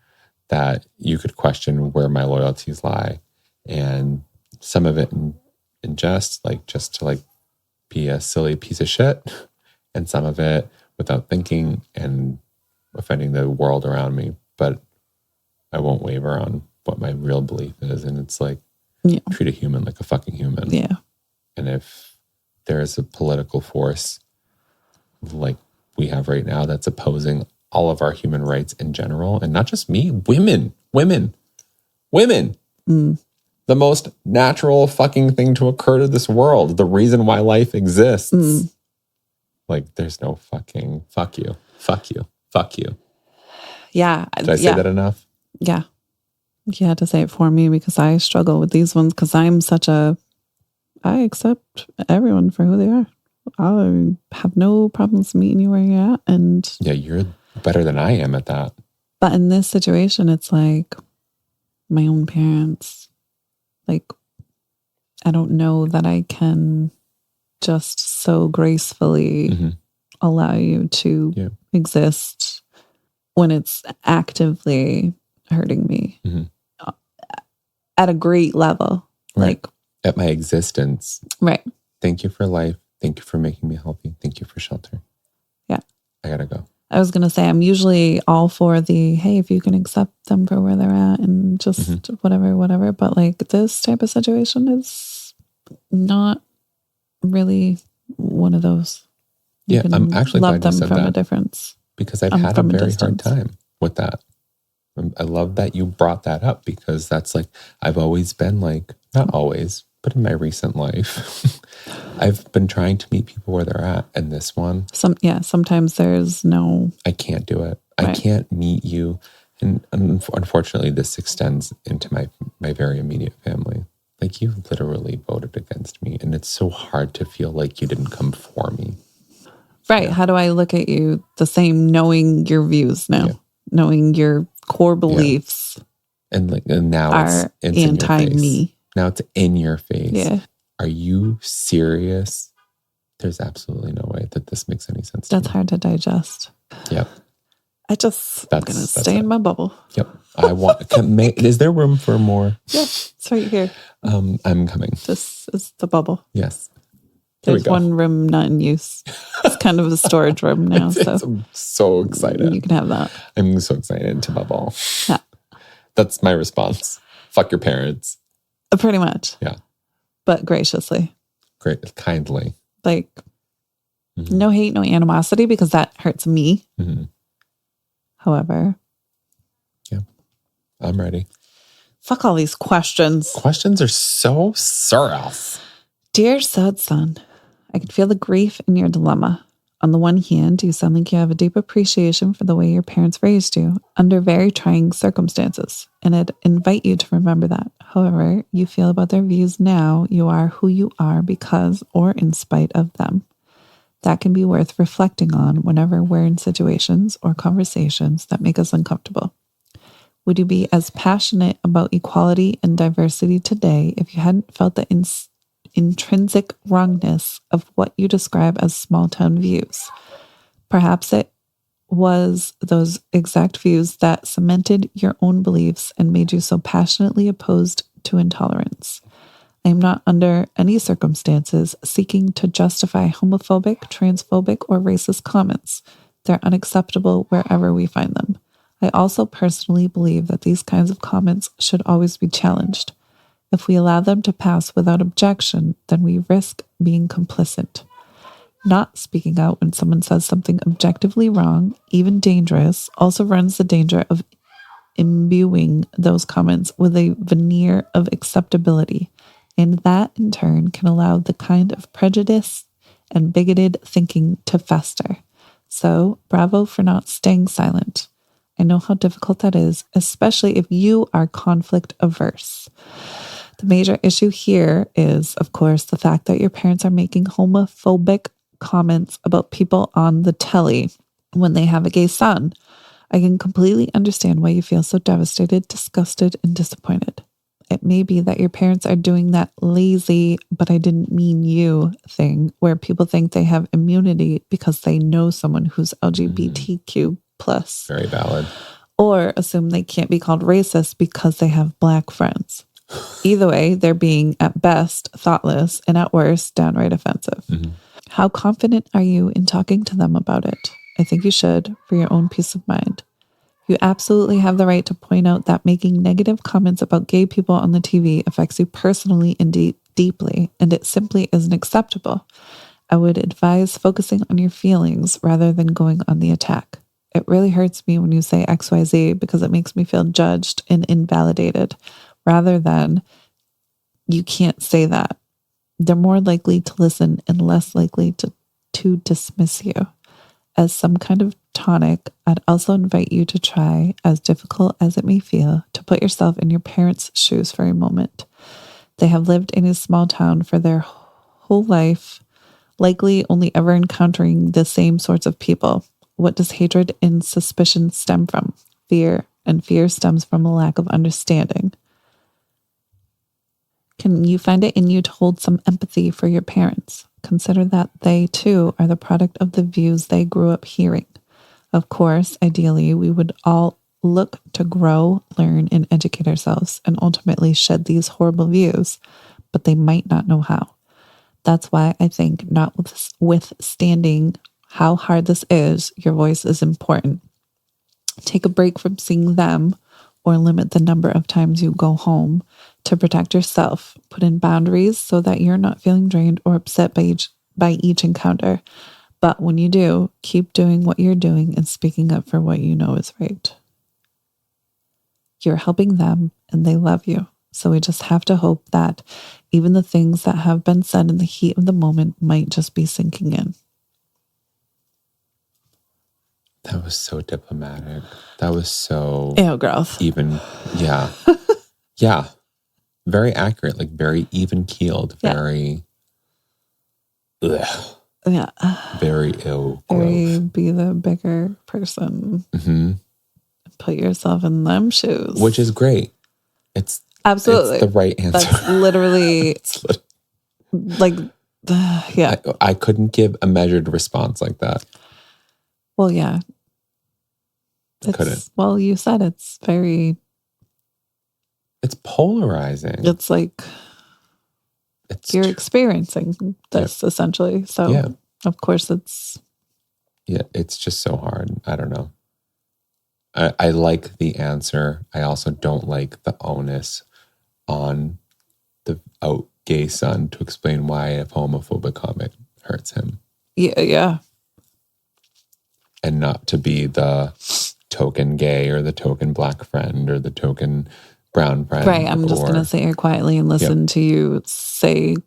S3: that you could question where my loyalties lie. And some of it in jest, like just to like be a silly piece of shit. And some of it without thinking and offending the world around me. But I won't waver on what my real belief is. And it's like, treat a human like a fucking human.
S4: Yeah.
S3: And if there is a political force like we have right now that's opposing all of our human rights in general, and not just me, women. The most natural fucking thing to occur to this world. The reason why life exists. Like there's no fucking fuck you.
S4: Yeah.
S3: Did I say that enough?
S4: Yeah. You had to say it for me because I struggle with these ones because I accept everyone for who they are. I have no problems meeting you where you're at. And
S3: yeah, you're better than I am at that.
S4: But in this situation, it's like my own parents. Like, I don't know that I can just so gracefully allow you to exist when it's actively hurting me at a great level.
S3: Right.
S4: Like
S3: at my existence.
S4: Right.
S3: Thank you for life. Thank you for making me healthy. Thank you for shelter.
S4: Yeah.
S3: I gotta go.
S4: I was going to say, I'm usually all for the, hey, if you can accept them for where they're at and just whatever. But like this type of situation is not really one of those. You can
S3: I'm actually
S4: love
S3: glad you
S4: them
S3: said
S4: from
S3: that.
S4: a difference.
S3: Because I've had a very hard time with that. I love that you brought that up because that's like, I've always been like, not always, but in my recent life, I've been trying to meet people where they're at. And this one.
S4: Sometimes there's no.
S3: I can't do it.
S4: Right.
S3: I can't meet you. And unfortunately, this extends into my very immediate family. Like you literally voted against me. And it's so hard to feel like you didn't come for me.
S4: Right.
S3: Yeah.
S4: How do I look at you the same knowing your views now? Yeah. Knowing your core beliefs.
S3: Yeah. And now it's
S4: anti-me.
S3: Now it's in your face.
S4: Yeah.
S3: Are you serious? There's absolutely no way that this makes any sense.
S4: That's hard to digest.
S3: Yep.
S4: I'm going to stay in my bubble.
S3: Yep. Is there room for more?
S4: Yeah. It's right here.
S3: I'm coming.
S4: This is the bubble.
S3: Yes.
S4: There's one room not in use. It's kind of a storage room now.
S3: I'm so excited.
S4: You can have that.
S3: I'm so excited to bubble.
S4: Yeah.
S3: That's my response. Fuck your parents.
S4: Pretty much.
S3: Yeah.
S4: But graciously.
S3: Great. Kindly.
S4: Like, no hate, no animosity, because that hurts me. However.
S3: Yeah. I'm ready.
S4: Fuck all these questions.
S3: Questions are so serious.
S4: Dear sad son, I can feel the grief in your dilemma. On the one hand, you sound like you have a deep appreciation for the way your parents raised you under very trying circumstances, and I'd invite you to remember that. However you feel about their views now, you are who you are because or in spite of them. That can be worth reflecting on whenever we're in situations or conversations that make us uncomfortable. Would you be as passionate about equality and diversity today if you hadn't felt the intrinsic wrongness of what you describe as small town views? Perhaps it was those exact views that cemented your own beliefs and made you so passionately opposed to intolerance. I am not under any circumstances seeking to justify homophobic, transphobic, or racist comments. They're unacceptable wherever we find them. I also personally believe that these kinds of comments should always be challenged. If we allow them to pass without objection, then we risk being complicit. Not speaking out when someone says something objectively wrong, even dangerous, also runs the danger of imbuing those comments with a veneer of acceptability, and that in turn can allow the kind of prejudice and bigoted thinking to fester. So, bravo for not staying silent. I know how difficult that is, especially if you are conflict averse. The major issue here is, of course, the fact that your parents are making homophobic comments about people on the telly when they have a gay son. I can completely understand why you feel so devastated, disgusted, and disappointed. It may be that your parents are doing that lazy, but I didn't mean you thing where people think they have immunity because they know someone who's LGBTQ plus.
S3: Very valid.
S4: Or assume they can't be called racist because they have black friends. Either way, they're being at best thoughtless and at worst downright offensive. Mm-hmm. How confident are you in talking to them about it? I think you should, for your own peace of mind. You absolutely have the right to point out that making negative comments about gay people on the TV affects you personally and deeply, and it simply isn't acceptable. I would advise focusing on your feelings rather than going on the attack. It really hurts me when you say XYZ because it makes me feel judged and invalidated, rather than you can't say that. They're more likely to listen and less likely to dismiss you. As some kind of tonic, I'd also invite you to try, as difficult as it may feel, to put yourself in your parents' shoes for a moment. They have lived in a small town for their whole life, likely only ever encountering the same sorts of people. What does hatred and suspicion stem from? Fear, and fear stems from a lack of understanding. Can you find it in you to hold some empathy for your parents? Consider that they, too, are the product of the views they grew up hearing. Of course, ideally, we would all look to grow, learn, and educate ourselves and ultimately shed these horrible views, but they might not know how. That's why I think, notwithstanding how hard this is, your voice is important. Take a break from seeing them or limit the number of times you go home to protect yourself. Put in boundaries so that you're not feeling drained or upset by each encounter. But when you do, keep doing what you're doing and speaking up for what you know is right. You're helping them and they love you. So we just have to hope that even the things that have been said in the heat of the moment might just be sinking in.
S3: That was so diplomatic. That was so...
S4: Ew, growth.
S3: Even, yeah. Yeah. Very accurate, like very even keeled, very... Ugh.
S4: Yeah.
S3: Very ill.
S4: Very be the bigger person.
S3: Mm-hmm.
S4: Put yourself in them shoes.
S3: Which is great. It's
S4: absolutely
S3: it's the right answer.
S4: That's literally like, yeah.
S3: I couldn't give a measured response like that.
S4: Well, yeah.
S3: Couldn't.
S4: Well, you said it's very...
S3: It's polarizing.
S4: It's like you're experiencing this essentially. So,
S3: yeah.
S4: Of course it's...
S3: Yeah, it's just so hard. I don't know. I like the answer. I also don't like the onus on the out gay son to explain why a homophobic comment hurts him.
S4: Yeah.
S3: And not to be the token gay or the token black friend or the token brown friend.
S4: Right. I'm just going to sit here quietly and listen to you say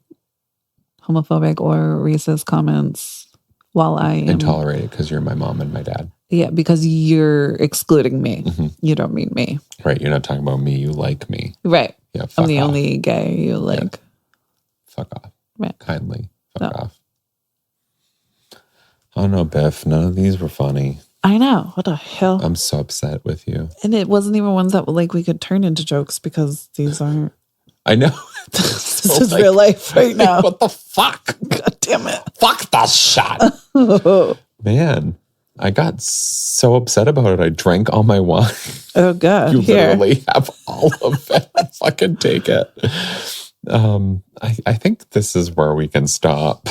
S4: homophobic or racist comments while I am...
S3: And tolerate it because you're my mom and my dad.
S4: Yeah, because you're excluding me. Mm-hmm. You don't mean me.
S3: Right. You're not talking about me. You like me.
S4: Right.
S3: Yeah.
S4: I'm the only gay you like.
S3: Yeah. Fuck off.
S4: Right.
S3: Kindly. Fuck off. Oh no, Biff. None of these were funny.
S4: I know. What the hell?
S3: I'm so upset with you.
S4: And it wasn't even ones that like we could turn into jokes because these aren't.
S3: I know.
S4: This is real life right now.
S3: What the fuck?
S4: God damn it.
S3: Fuck that shot. Man, I got so upset about it. I drank all my wine.
S4: Oh, God.
S3: You
S4: Here.
S3: literally have all of it. Fucking take it. I think this is where we can stop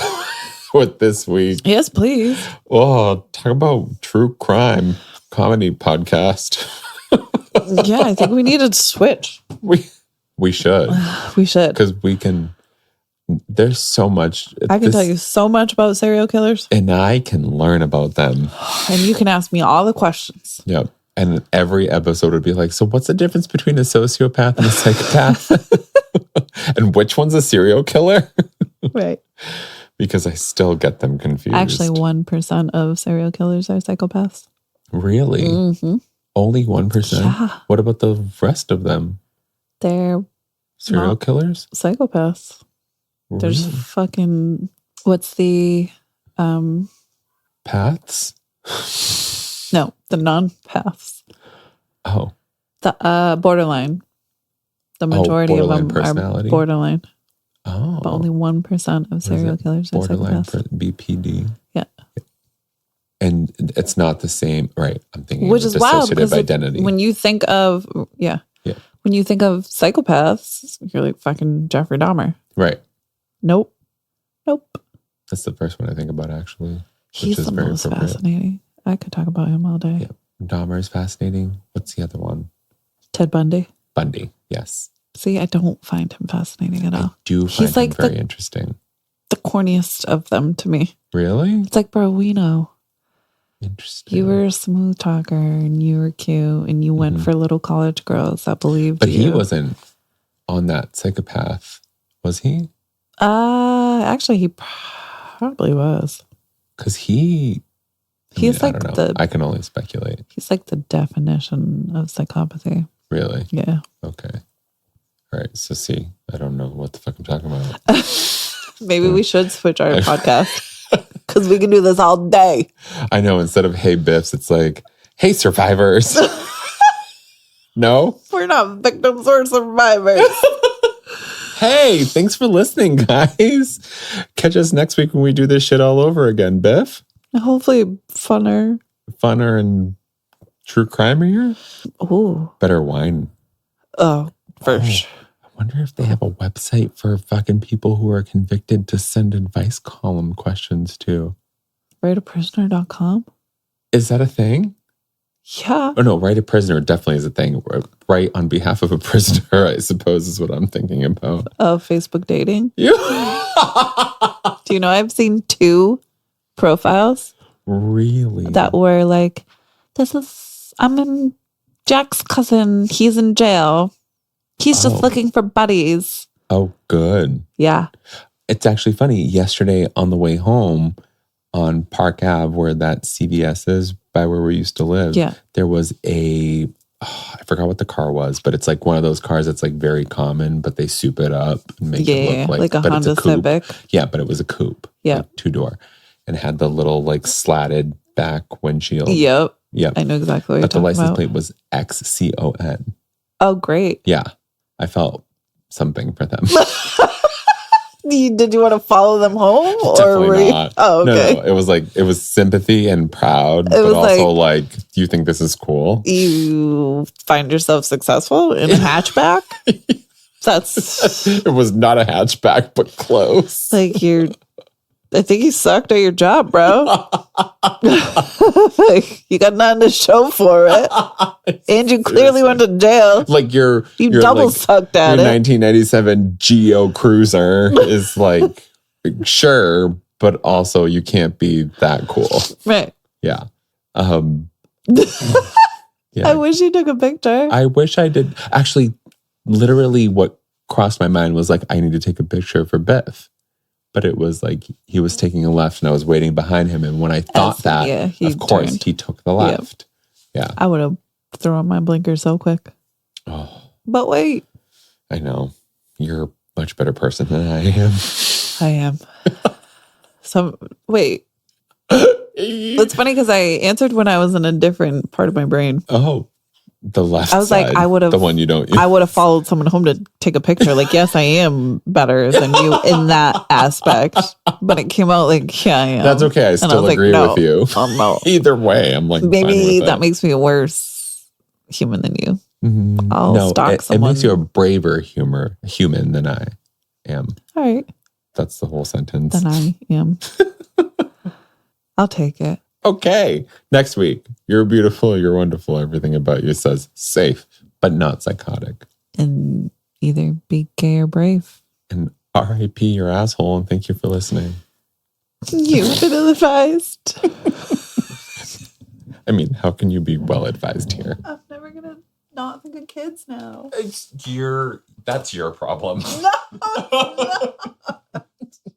S3: with this week.
S4: Yes, please.
S3: Oh, talk about true crime comedy podcast.
S4: Yeah, I think we need to switch.
S3: We should.
S4: We should.
S3: Because we can, there's so much.
S4: I can tell you so much about serial killers.
S3: And I can learn about them.
S4: And you can ask me all the questions.
S3: Yep. And every episode would be like, so what's the difference between a sociopath and a psychopath? And which one's a serial killer?
S4: Right.
S3: Because I still get them confused.
S4: Actually, 1% of serial killers are psychopaths.
S3: Really?
S4: Mm-hmm.
S3: Only 1%?
S4: Yeah.
S3: What about the rest of them?
S4: They're
S3: Serial killers?
S4: psychopaths. There's
S3: Really?
S4: fucking, what's the,
S3: Paths?
S4: no, the non-paths.
S3: Oh.
S4: The borderline. The majority of
S3: borderline
S4: them
S3: personality?
S4: are borderline.
S3: Oh.
S4: But only 1% of serial killers are
S3: borderline
S4: psychopaths.
S3: BPD?
S4: Yeah.
S3: And it's not the same, right? I'm thinking
S4: Which
S3: of
S4: is wild
S3: dissociative
S4: because
S3: identity.
S4: when you think of, when you think of psychopaths, you're like fucking Jeffrey Dahmer.
S3: Right.
S4: Nope.
S3: That's the first one I think about, actually.
S4: He's the most fascinating. I could talk about him all day.
S3: Yeah. Dahmer is fascinating. What's the other one?
S4: Ted Bundy.
S3: Bundy. Yes.
S4: See, I don't find him fascinating at all.
S3: I do find
S4: He's like
S3: him very interesting.
S4: The corniest of them to me.
S3: Really?
S4: It's like, bro, we know.
S3: Interesting.
S4: You were a smooth talker and you were cute and you went for little college girls that believed
S3: But
S4: you.
S3: he wasn't on that psychopath, was he?
S4: Actually, he probably was.
S3: Because he's
S4: Like
S3: I don't know.
S4: the
S3: I can only speculate.
S4: he's like the definition of psychopathy.
S3: Really?
S4: Yeah.
S3: Okay. All right. So see, I don't know what the fuck I'm talking about.
S4: Maybe we should switch our podcast because we can do this all day.
S3: I know. Instead of hey Biffs, it's like hey survivors. No?
S4: We're not victims or survivors.
S3: Hey, thanks for listening, guys. Catch us next week when we do this shit all over again, Biff.
S4: Hopefully funner.
S3: Funner and true crime-ier.
S4: Ooh.
S3: Better wine.
S4: Oh, for sure.
S3: I wonder if they have a website for fucking people who are convicted to send advice column questions to.
S4: Writeaprisoner.com?
S3: Is that a thing?
S4: Yeah.
S3: Oh no, write a prisoner definitely is a thing. Write on behalf of a prisoner, I suppose, is what I'm thinking about.
S4: Oh, Facebook dating?
S3: Yeah.
S4: Do you know I've seen 2 profiles
S3: Really?
S4: that were like, I'm in Jack's cousin. He's in jail. He's just looking for buddies.
S3: Oh, good.
S4: Yeah.
S3: It's actually funny. Yesterday on the way home on Park Ave, where that CVS is by where we used to live, there was I forgot what the car was, but it's like one of those cars that's like very common, but they soup it up and make it look
S4: like a
S3: but
S4: Honda
S3: it's a coupe.
S4: Civic.
S3: Yeah, but it was a coupe.
S4: Yeah.
S3: Like 2-door. And had the little like slatted back windshield.
S4: Yep.
S3: Yep.
S4: I know exactly what
S3: But the
S4: you're
S3: license
S4: talking about.
S3: plate was XCON.
S4: Oh, great.
S3: Yeah. I felt something for them.
S4: Did you want to follow them home?
S3: Definitely
S4: or were you?
S3: not.
S4: Oh, okay.
S3: No, it was like, it was sympathy and proud, but
S4: was
S3: also like, do you think this is cool?
S4: You find yourself successful in a hatchback? That's
S3: It was not a hatchback, but close.
S4: like I think you sucked at your job, bro. Like, you got nothing to show for it. And you clearly went to jail.
S3: Like you
S4: double
S3: like,
S4: sucked at
S3: your
S4: it.
S3: 1997 Geo Cruiser is like, sure, but also you can't be that cool.
S4: Right.
S3: Yeah. Yeah.
S4: I wish you took a picture.
S3: I wish I did. Actually, literally what crossed my mind was like, I need to take a picture for Biff. But it was like he was taking a left and I was waiting behind him. And when I thought
S4: he
S3: of course,
S4: turned.
S3: he took the left. Yep. Yeah.
S4: I would have thrown on my blinker so quick.
S3: Oh,
S4: But wait.
S3: I know. You're a much better person than I am.
S4: I am. Wait. It's funny because I answered when I was in a different part of my brain.
S3: Oh, the left
S4: I was
S3: side.
S4: like, I would have
S3: the one you don't use.
S4: I would have followed someone home to take a picture. Like, yes, I am better than you in that aspect. But it came out like, yeah, I am.
S3: That's okay. I still agree with you.
S4: No.
S3: Either way, I'm like,
S4: maybe that makes me a worse human than you. I'll stalk someone.
S3: It makes you a braver human than I am.
S4: All right.
S3: That's the whole sentence.
S4: Than I am. I'll take it.
S3: Okay. Next week, you're beautiful, you're wonderful. Everything about you says safe, but not psychotic.
S4: And either be gay or brave.
S3: And RIP your asshole, and thank you for listening.
S4: You've been ill-advised.
S3: I mean, how can you be well advised here?
S4: I'm never going to not think of kids now.
S3: That's your problem.
S4: No, it's not.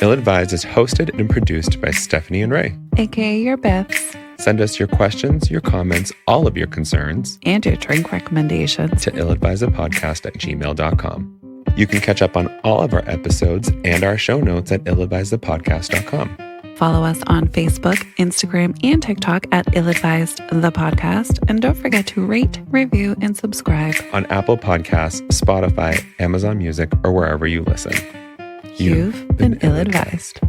S1: Ill-Advised is hosted and produced by Stefani and Ray.
S2: AKA your Biffs.
S1: Send us your questions, your comments, all of your concerns
S2: And your drink recommendations.
S1: to illadvisedpodcast@gmail.com. You can catch up on all of our episodes and our show notes at illadvisedthepodcast.com.
S2: Follow us on Facebook, Instagram, and TikTok at Ill-Advised the Podcast. And don't forget to rate, review, and subscribe.
S1: On Apple Podcasts, Spotify, Amazon Music, or wherever you listen.
S2: You've been ill-advised.